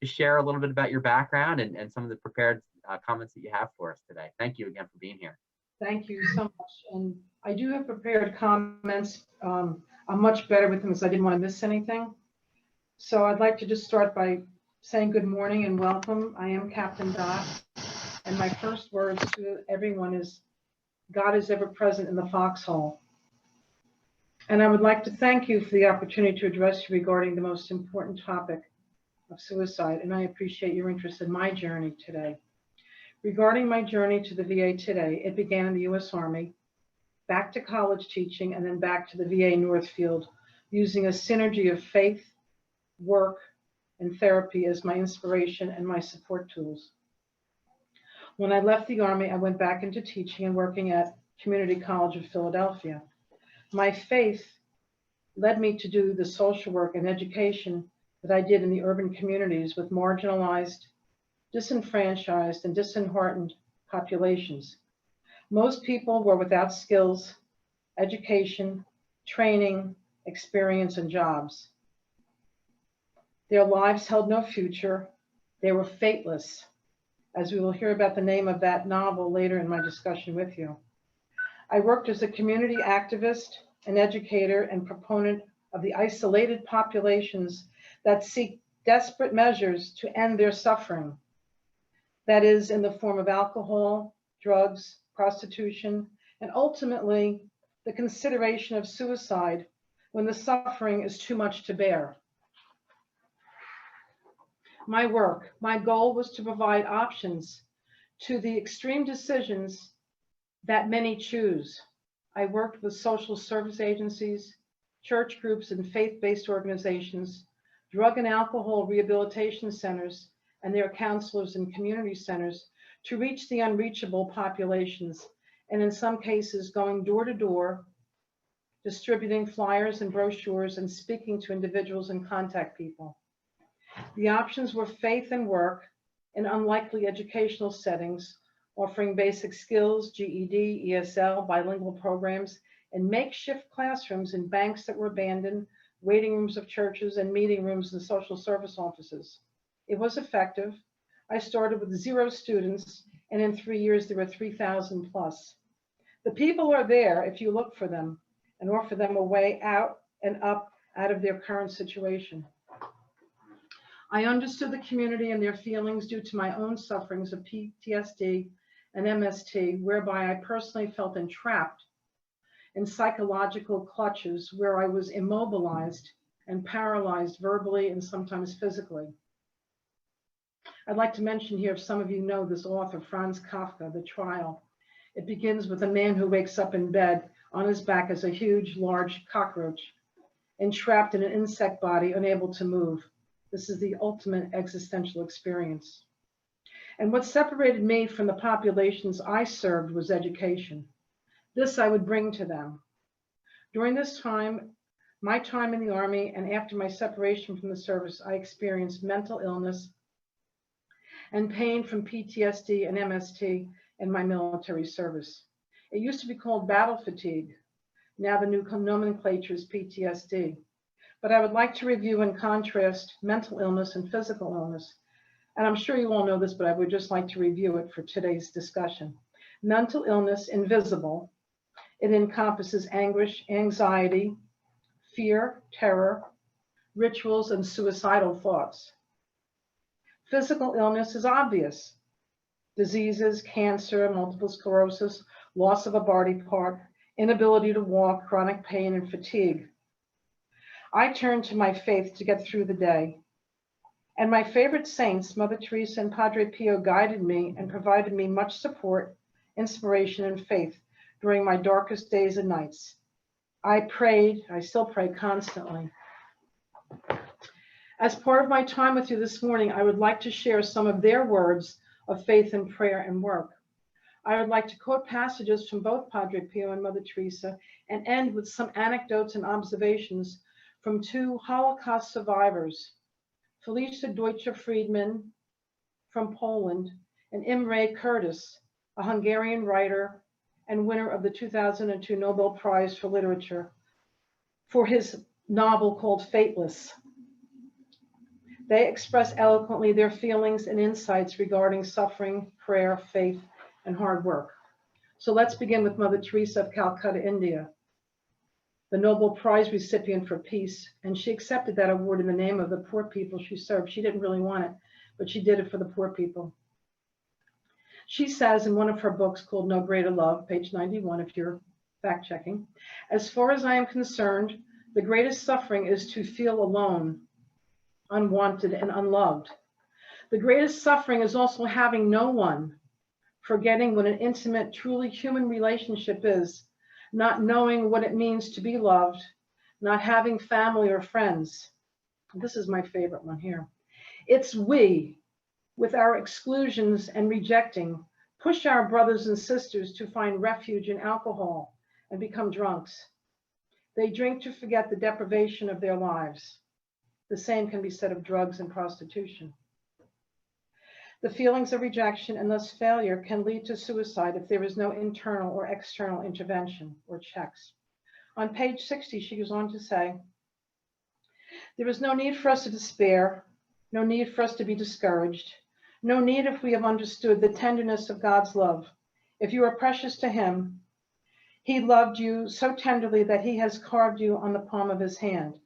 just share a little bit about your background and some of the prepared comments that you have for us today. Thank you again for being here. Thank you so much. And I do have prepared comments. I'm much better with them because I didn't want to miss anything. So I'd like to just start by saying good morning and welcome. I am Captain Dot. And my first words to everyone is, God is ever present in the foxhole. And I would like to thank you for the opportunity to address you regarding the most important topic of suicide. And I appreciate your interest in my journey today. Regarding my journey to the VA today, it began in the U.S. Army, back to college teaching, and then back to the VA Northfield, using a synergy of faith, work, and therapy as my inspiration and my support tools. When I left the Army, I went back into teaching and working at Community College of Philadelphia. My faith led me to do the social work and education that I did in the urban communities with marginalized, disenfranchised, and disheartened populations. Most people were without skills, education, training, experience, and jobs. Their lives held no future. They were fateless, as we will hear about the name of that novel later in my discussion with you. I worked as a community activist, an educator, and proponent of the isolated populations that seek desperate measures to end their suffering. That is in the form of alcohol, drugs, prostitution, and ultimately the consideration of suicide when the suffering is too much to bear. My work, my goal was to provide options to the extreme decisions that many choose. I worked with social service agencies, church groups, and faith-based organizations, drug and alcohol rehabilitation centers, and their counselors and community centers to reach the unreachable populations, and in some cases going door to door, distributing flyers and brochures and speaking to individuals and contact people. The options were faith and work in unlikely educational settings, offering basic skills, GED, ESL, bilingual programs, and makeshift classrooms in banks that were abandoned, waiting rooms of churches, and meeting rooms in social service offices. It was effective. I started with 0 students, and in 3 years, there were 3,000 plus. The people are there if you look for them and offer them a way out and up out of their current situation. I understood the community and their feelings due to my own sufferings of PTSD and MST, whereby I personally felt entrapped in psychological clutches where I was immobilized and paralyzed verbally and sometimes physically. I'd like to mention here, if some of you know this author, Franz Kafka, The Trial. It begins with a man who wakes up in bed on his back as a huge, large cockroach, entrapped in an insect body, unable to move. This is the ultimate existential experience. And what separated me from the populations I served was education. This I would bring to them. During this time, my time in the Army and after my separation from the service, I experienced mental illness and pain from PTSD and MST in my military service. It used to be called battle fatigue. Now the new nomenclature is PTSD. But I would like to review and contrast mental illness and physical illness. And I'm sure you all know this, but I would just like to review it for today's discussion. Mental illness, invisible. It encompasses anguish, anxiety, fear, terror, rituals, and suicidal thoughts. Physical illness is obvious. Diseases, cancer, multiple sclerosis, loss of a body part, inability to walk, chronic pain, and fatigue. I turned to my faith to get through the day. And my favorite saints, Mother Teresa and Padre Pio, guided me and provided me much support, inspiration, and faith during my darkest days and nights. I prayed, I still pray constantly. As part of my time with you this morning, I would like to share some of their words of faith and prayer and work. I would like to quote passages from both Padre Pio and Mother Teresa and end with some anecdotes and observations from 2 Holocaust survivors, Felicia Deutscher-Friedman from Poland and Imre Curtis, a Hungarian writer and winner of the 2002 Nobel Prize for Literature for his novel called Fateless. They express eloquently their feelings and insights regarding suffering, prayer, faith, and hard work. So let's begin with Mother Teresa of Calcutta, India, the Nobel Prize recipient for peace. And she accepted that award in the name of the poor people she served. She didn't really want it, but she did it for the poor people. She says in one of her books called No Greater Love, page 91, if you're fact checking, as far as I am concerned, the greatest suffering is to feel alone, unwanted, and unloved. The greatest suffering is also having no one, forgetting what an intimate, truly human relationship is, not knowing what it means to be loved, not having family or friends. This is my favorite one here. It's we, with our exclusions and rejecting, push our brothers and sisters to find refuge in alcohol and become drunks. They drink to forget the deprivation of their lives. The same can be said of drugs and prostitution. The feelings of rejection and thus failure can lead to suicide if there is no internal or external intervention or checks. On page 60, she goes on to say, there is no need for us to despair, no need for us to be discouraged, no need if we have understood the tenderness of God's love. If you are precious to him, he loved you so tenderly that he has carved you on the palm of his hand.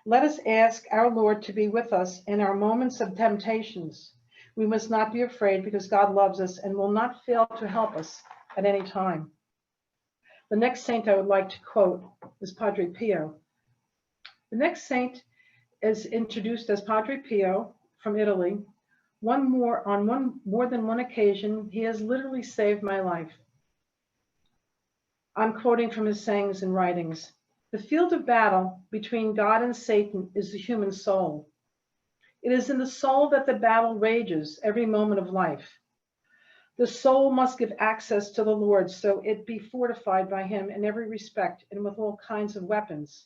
Let us ask our Lord to be with us in our moments of temptations. We must not be afraid because God loves us and will not fail to help us at any time. The next saint I would like to quote is Padre Pio. The next saint is introduced as Padre Pio from Italy. On more than one occasion, he has literally saved my life. I'm quoting from his sayings and writings. The field of battle between God and Satan is the human soul. It is in the soul that the battle rages every moment of life. The soul must give access to the Lord so it be fortified by him in every respect and with all kinds of weapons.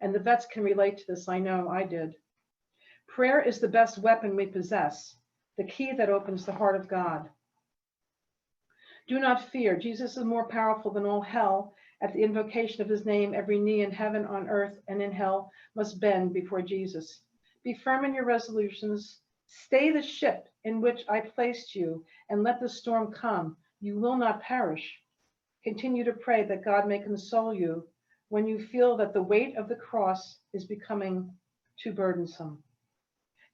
And the vets can relate to this, I know I did. Prayer is the best weapon we possess, the key that opens the heart of God. Do not fear. Jesus is more powerful than all hell. At the invocation of his name, every knee in heaven, on earth, and in hell must bend before Jesus. Be firm in your resolutions. Stay the ship in which I placed you, and let the storm come. You will not perish. Continue to pray that God may console you when you feel that the weight of the cross is becoming too burdensome.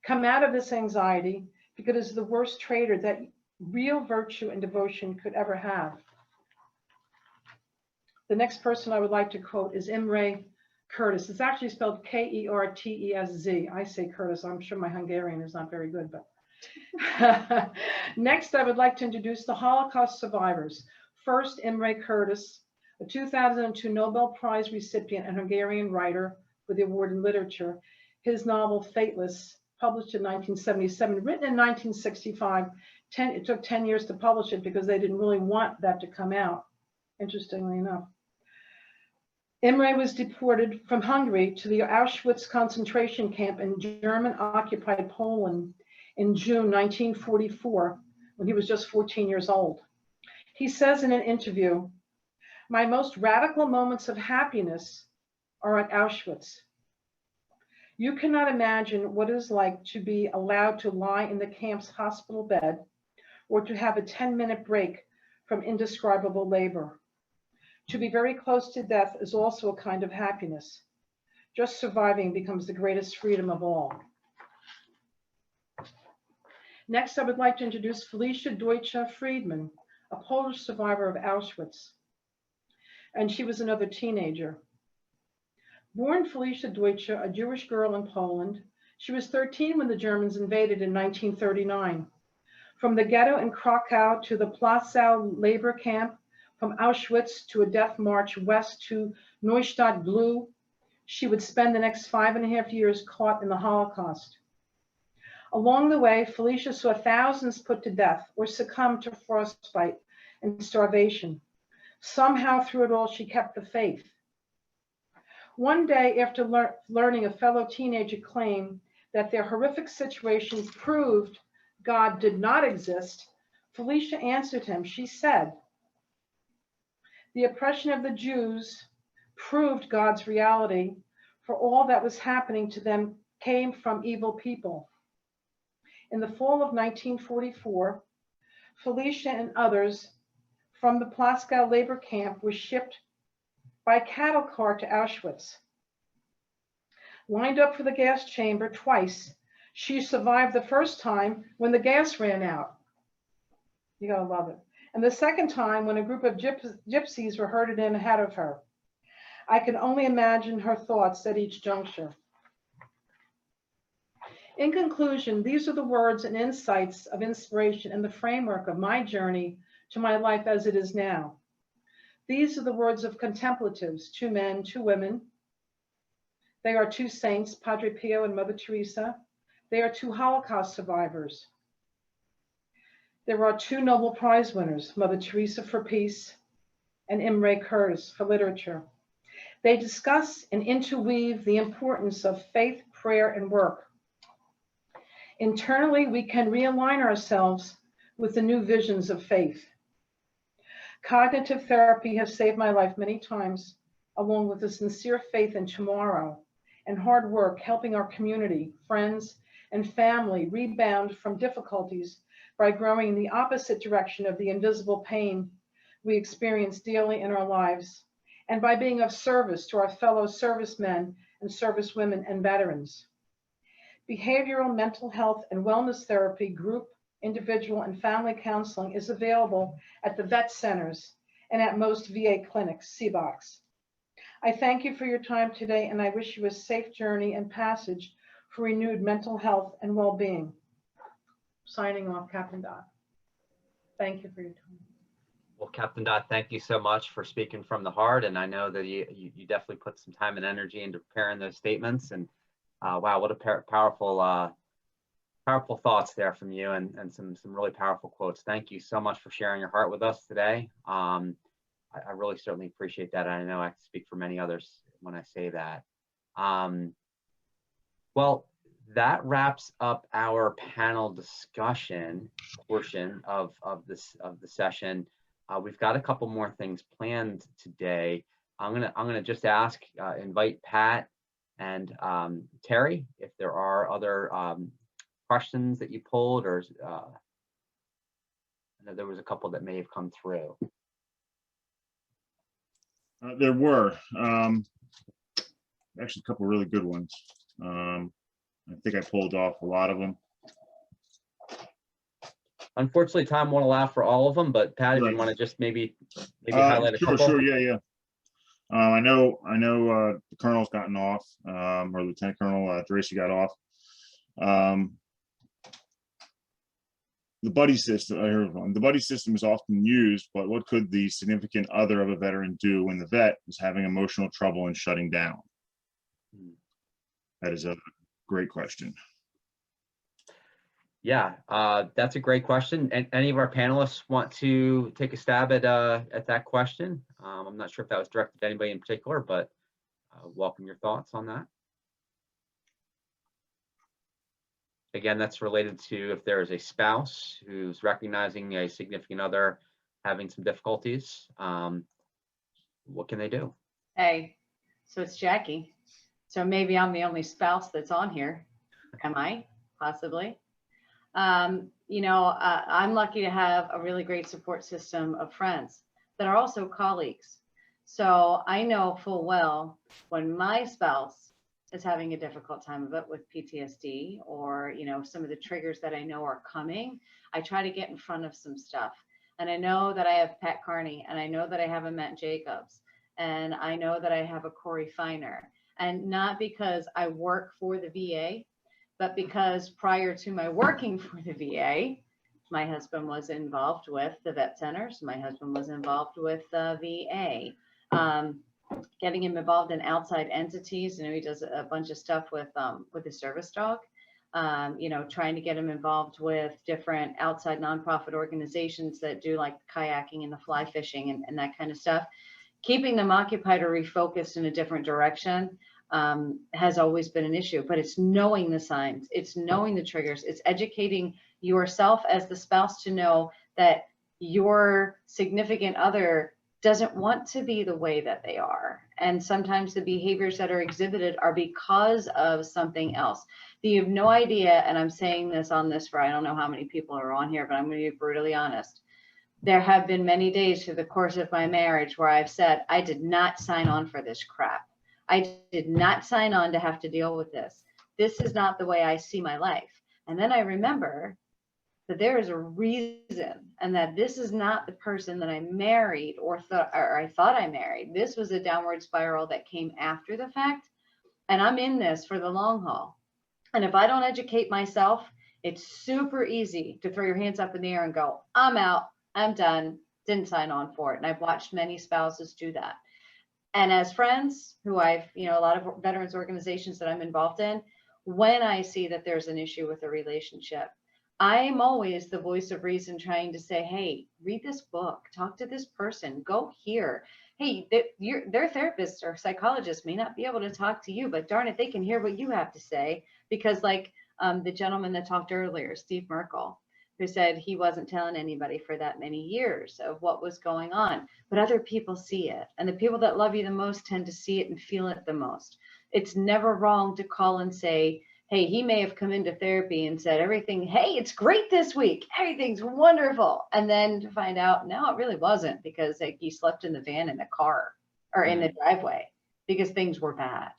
Come out of this anxiety, because it is the worst traitor that real virtue and devotion could ever have. The next person I would like to quote is Imre Curtis. It's actually spelled K-E-R-T-E-S-Z. I say Curtis. I'm sure my Hungarian is not very good, but next I would like to introduce the Holocaust survivors. First, Imre Curtis, a 2002 Nobel Prize recipient and Hungarian writer for the award in literature. His novel Fateless, published in 1977, written in 1965. It took 10 years to publish it because they didn't really want that to come out, interestingly enough. Imre was deported from Hungary to the Auschwitz concentration camp in German-occupied Poland in June 1944, when he was just 14 years old. He says in an interview, "My most radical moments of happiness are at Auschwitz. You cannot imagine what it is like to be allowed to lie in the camp's hospital bed or to have a 10-minute break from indescribable labor. To be very close to death is also a kind of happiness. Just surviving becomes the greatest freedom of all." Next, I would like to introduce Felicia Deutsche Friedman, a Polish survivor of Auschwitz. And she was another teenager. Born Felicia Deutsche, a Jewish girl in Poland, she was 13 when the Germans invaded in 1939. From the ghetto in Krakow to the Plaszow labor camp, from Auschwitz to a death march west to Neustadt Blue, she would spend the next 5.5 years caught in the Holocaust. Along the way, Felicia saw thousands put to death or succumb to frostbite and starvation. Somehow through it all, she kept the faith. One day, after learning a fellow teenager claim that their horrific situation proved God did not exist, Felicia answered him. She said, "The oppression of the Jews proved God's reality, for all that was happening to them came from evil people." In the fall of 1944, Felicia and others from the Plaszow labor camp were shipped by cattle car to Auschwitz. Lined up for the gas chamber twice, she survived the first time when the gas ran out. You gotta love it. And the second time when a group of gypsies were herded in ahead of her. I can only imagine her thoughts at each juncture. In conclusion, these are the words and insights of inspiration in the framework of my journey to my life as it is now. These are the words of contemplatives, 2 men, 2 women. They are 2 saints, Padre Pio and Mother Teresa. They are 2 Holocaust survivors. There are 2 Nobel Prize winners, Mother Teresa for peace and Imre Curtis for literature. They discuss and interweave the importance of faith, prayer, and work. Internally, we can realign ourselves with the new visions of faith. Cognitive therapy has saved my life many times, along with a sincere faith in tomorrow and hard work helping our community, friends, and family rebound from difficulties by growing in the opposite direction of the invisible pain we experience daily in our lives, and by being of service to our fellow servicemen and servicewomen and veterans. Behavioral mental health and wellness therapy, group, individual, and family counseling is available at the vet centers and at most VA clinics, CBOCs. I thank you for your time today, and I wish you a safe journey and passage for renewed mental health and well-being. Signing off, Captain Dot. Thank you for your time. Well, Captain Dot, thank you so much for speaking from the heart. And I know that you definitely put some time and energy into preparing those statements. And wow, what a powerful thoughts there from you, and some really powerful quotes. Thank you so much for sharing your heart with us today. I really certainly appreciate that. I know I can speak for many others when I say that. Well, that wraps up our panel discussion portion of the session. We've got a couple more things planned today. I'm gonna just invite Pat and Terry if there are other questions that you pulled, or I know there was a couple that may have come through. There were actually a couple really good ones. I think I pulled off a lot of them. Unfortunately, time won't allow for all of them, but Pat, if you Right. want to just maybe highlight a couple. Sure, yeah. I know the colonel's gotten off, or Lieutenant Colonel Tracy got off. The buddy system, I heard one. The buddy system is often used, but what could the significant other of a veteran do when the vet is having emotional trouble and shutting down? That is a great question. Yeah, that's a great question. And any of our panelists want to take a stab at that question? I'm not sure if that was directed to anybody in particular, but welcome your thoughts on that. Again, that's related to if there is a spouse who's recognizing a significant other having some difficulties, what can they do? Hey, so it's Jackie. So maybe I'm the only spouse that's on here. Am I? Possibly. You know, I'm lucky to have a really great support system of friends that are also colleagues. So I know full well when my spouse is having a difficult time of it with PTSD, or, you know, some of the triggers that I know are coming, I try to get in front of some stuff. And I know that I have PCar-Knee, and I know that I have a Matt Jacobs, and I know that I have a Corey Feiner. And not because I work for the VA, but because prior to my working for the VA, my husband was involved with the vet centers. My husband was involved with the VA. Getting him involved in outside entities. You know, he does a bunch of stuff with the service dog. You know, trying to get him involved with different outside nonprofit organizations that do like kayaking and the fly fishing and that kind of stuff. Keeping them occupied or refocused in a different direction has always been an issue, but it's knowing the signs, it's knowing the triggers, it's educating yourself as the spouse to know that your significant other doesn't want to be the way that they are. And sometimes the behaviors that are exhibited are because of something else. You have no idea, and I'm saying this on this for I don't know how many people are on here, but I'm going to be brutally honest. There have been many days through the course of my marriage where I've said, I did not sign on for this crap. I did not sign on to have to deal with this. This is not the way I see my life. And then I remember that there is a reason, and that this is not the person that I married or I thought I married. This was a downward spiral that came after the fact. And I'm in this for the long haul. And if I don't educate myself, it's super easy to throw your hands up in the air and go, I'm out, I'm done, didn't sign on for it. And I've watched many spouses do that. And as friends who I've, you know, a lot of veterans organizations that I'm involved in, when I see that there's an issue with a relationship, I'm always the voice of reason trying to say, hey, read this book, talk to this person, go here. Hey, their therapist or psychologist may not be able to talk to you, but darn it, they can hear what you have to say. Because like the gentleman that talked earlier, Steve Merkel, who said he wasn't telling anybody for that many years of what was going on, but other people see it. And the people that love you the most tend to see it and feel it the most. It's never wrong to call and say, hey, he may have come into therapy and said everything, hey, it's great this week, everything's wonderful. And then to find out, no, it really wasn't, because like, he slept in the van in the car or in the driveway because things were bad.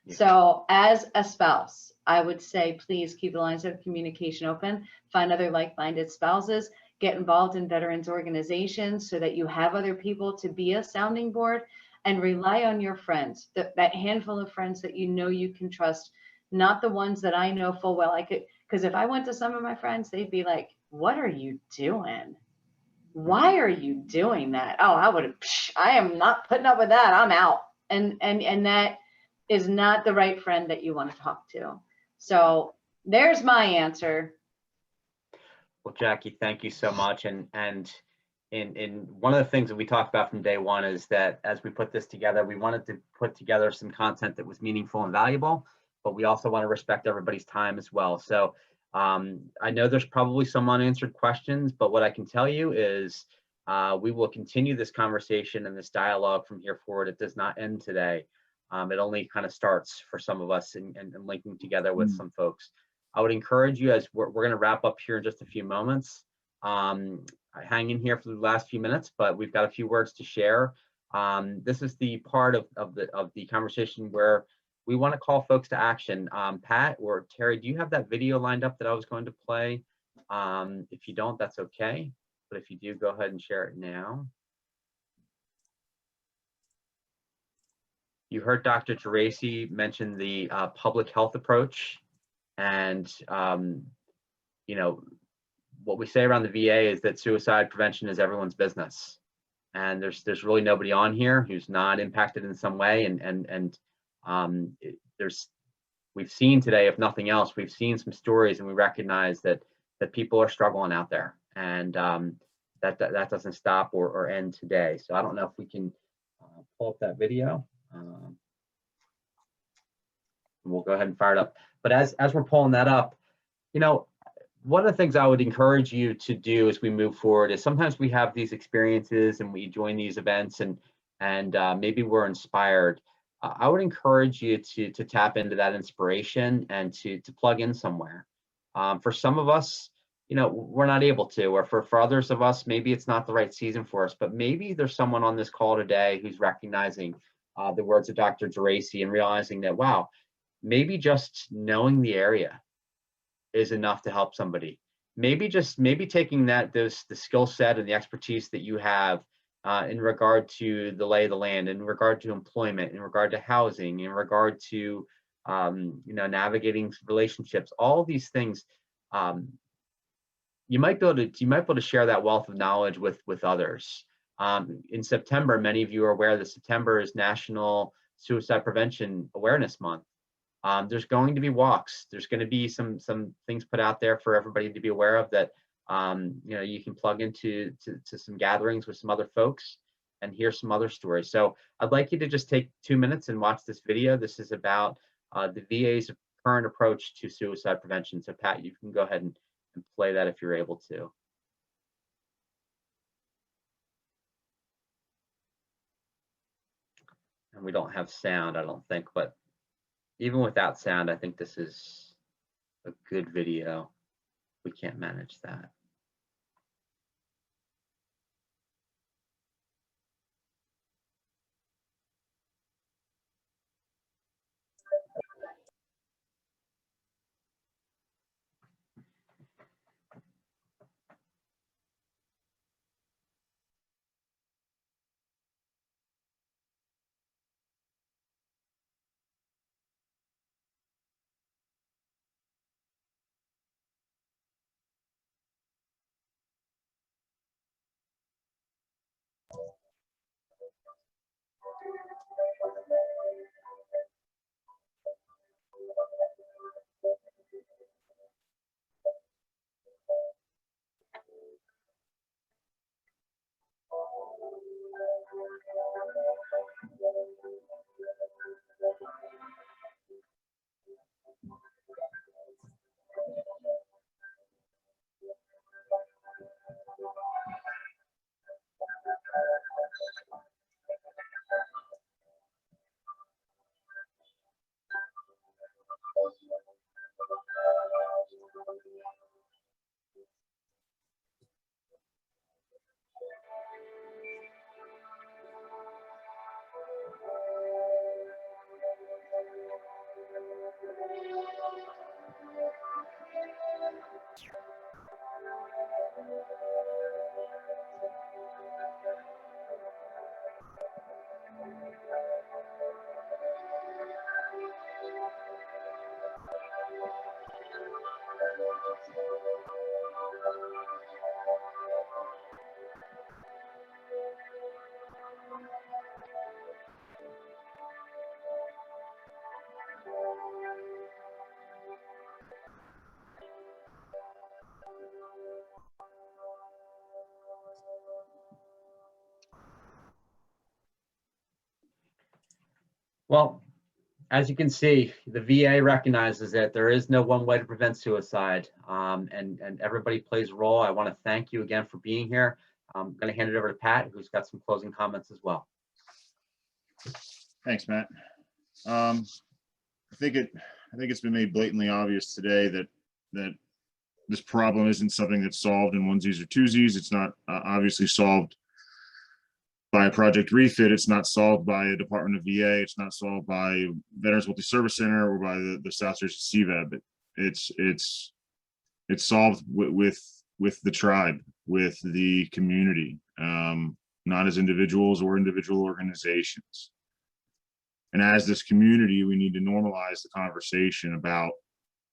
Yeah. So as a spouse, I would say, please keep the lines of communication open, find other like-minded spouses, get involved in veterans organizations so that you have other people to be a sounding board, and rely on your friends, that handful of friends that you know you can trust, not the ones that I know full well I could, because if I went to some of my friends, they'd be like, what are you doing? Why are you doing that? Oh, I am not putting up with that. I'm out. And that is not the right friend that you want to talk to. So there's my answer. Well, Jackie, thank you so much. And in one of the things that we talked about from day one is that as we put this together, we wanted to put together some content that was meaningful and valuable, but we also want to respect everybody's time as well. So I know there's probably some unanswered questions, but what I can tell you is we will continue this conversation and this dialogue from here forward. It does not end today. It only kind of starts for some of us and linking together with some folks. I would encourage you, as we're going to wrap up here in just a few moments. Hang in here for the last few minutes, but we've got a few words to share. This is the part of the conversation where we want to call folks to action. Pat or Terry, do you have that video lined up that I was going to play? If you don't, that's okay. But if you do, go ahead and share it now. You heard Dr. Geraci mention the public health approach. And, you know, what we say around the VA is that suicide prevention is everyone's business. And there's really nobody on here who's not impacted in some way. We've seen today, if nothing else, we've seen some stories, and we recognize that people are struggling out there, and that doesn't stop or end today. So I don't know if we can pull up that video. We'll go ahead and fire it up. But as we're pulling that up, you know, one of the things I would encourage you to do as we move forward is sometimes we have these experiences and we join these events and maybe we're inspired. I would encourage you to tap into that inspiration and to plug in somewhere. For some of us, you know, we're not able to, or for others of us, maybe it's not the right season for us, but maybe there's someone on this call today who's recognizing the words of Dr. Geraci and realizing that, wow, maybe just knowing the area is enough to help somebody. Maybe taking the skill set and the expertise that you have in regard to the lay of the land, in regard to employment, in regard to housing, in regard to you know, navigating relationships, all of these things. You might be able to share that wealth of knowledge with others. In September, many of you are aware that September is National Suicide Prevention Awareness Month. There's going to be walks. There's going to be some things put out there for everybody to be aware of that you know, you can plug into some gatherings with some other folks and hear some other stories. So I'd like you to just take 2 minutes and watch this video. This is about the VA's current approach to suicide prevention. So Pat, you can go ahead and play that if you're able to. And we don't have sound, I don't think, but even without sound, I think this is a good video. We can't manage that. Well, as you can see, the VA recognizes that there is no one way to prevent suicide, and everybody plays a role. I want to thank you again for being here. I'm going to hand it over to Pat, who's got some closing comments as well. Thanks, Matt. I think it's been made blatantly obvious today that this problem isn't something that's solved in onesies or twosies. It's not obviously solved by a project refit. It's not solved by a Department of VA. It's not solved by Veterans Multi-Service Center or by the South Jersey CVEB. It's solved with the tribe, with the community, not as individuals or individual organizations. And as this community, we need to normalize the conversation about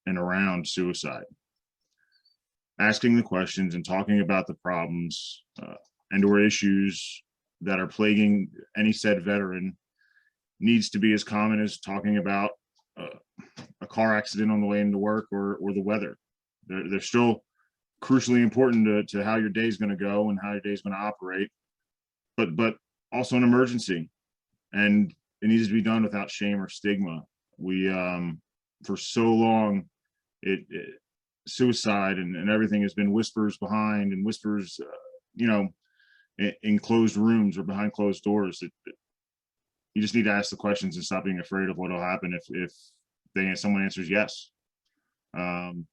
and around suicide. Asking the questions and talking about the problems and or issues that are plaguing any said veteran needs to be as common as talking about a car accident on the way into work or the weather. They're still crucially important to how your day is going to go and how your day is going to operate, but also an emergency, and it needs to be done without shame or stigma. We for so long suicide and everything has been whispers behind and whispers in closed rooms or behind closed doors. You just need to ask the questions and stop being afraid of what will happen if someone answers yes. And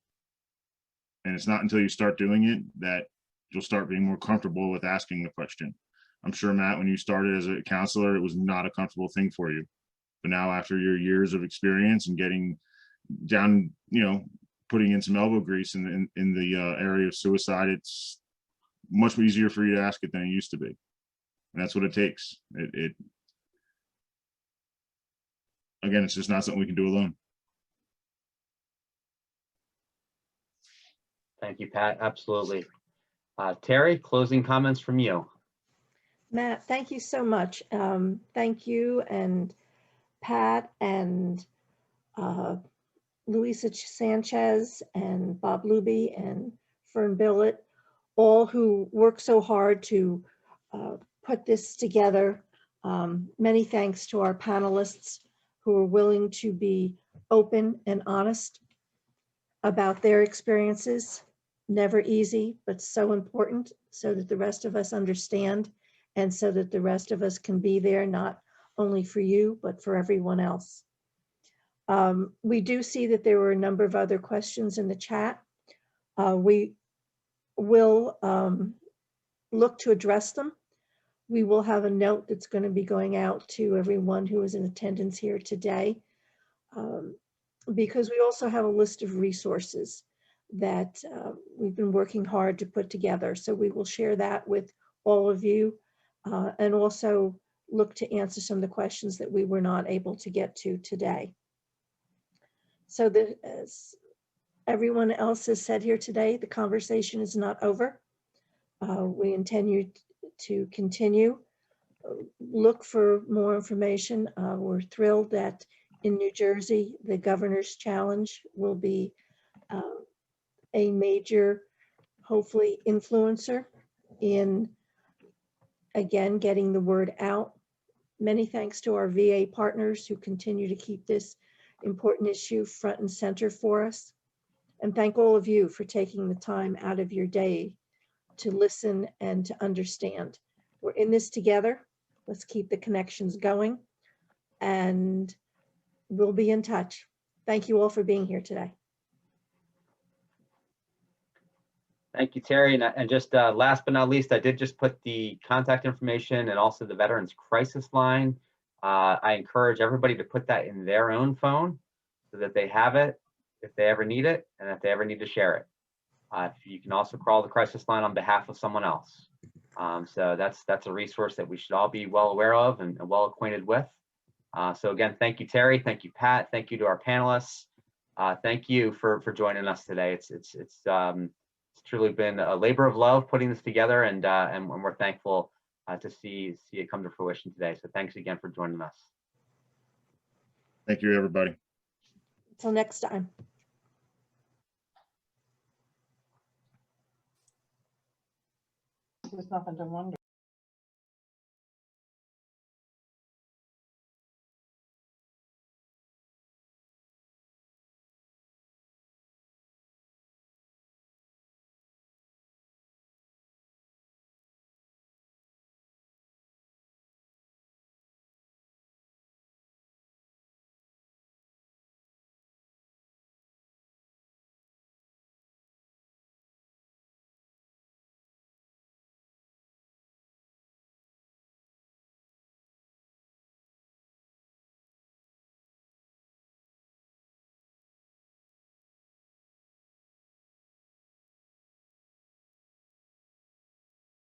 it's not until you start doing it that you'll start being more comfortable with asking the question. I'm sure, Matt, when you started as a counselor, it was not a comfortable thing for you. But now after your years of experience and getting down, putting in some elbow grease in the area of suicide, it's much easier for you to ask it than it used to be. And that's what it takes. Again, it's just not something we can do alone. Thank you, Pat. Absolutely. Terry, closing comments from you. Matt, thank you so much. Thank you and Pat and Luisa Sanchez and Bob Luby and Fern Billett, all who worked so hard to put this together. Many thanks to our panelists who are willing to be open and honest about their experiences. Never easy, but so important so that the rest of us understand and so that the rest of us can be there, not only for you, but for everyone else. We do see that there were a number of other questions in the chat. We will look to address them. We will have a note that's going to be going out to everyone who is in attendance here today, because we also have a list of resources that we've been working hard to put together. So we will share that with all of you and also look to answer some of the questions that we were not able to get to today. So that, as everyone else has said here today, the conversation is not over. We intend to continue. Look for more information. We're thrilled that in New Jersey, the Governor's Challenge will be a major, hopefully, influencer in, again, getting the word out. Many thanks to our VA partners who continue to keep this important issue front and center for us. And thank all of you for taking the time out of your day to listen and to understand. We're in this together. Let's keep the connections going, and we'll be in touch. Thank you all for being here today. Thank you, Terry. And just last but not least, I did just put the contact information and also the Veterans Crisis Line. I encourage everybody to put that in their own phone so that they have it if they ever need it and if they ever need to share it. You can also call the crisis line on behalf of someone else. So that's a resource that we should all be well aware of and well acquainted with. So again, thank you, Terry. Thank you, Pat. Thank you to our panelists. Thank you for joining us today. It's truly been a labor of love putting this together, and we're thankful to see it come to fruition today. So thanks again for joining us. Thank you, everybody. Until next time. There's nothing to wonder.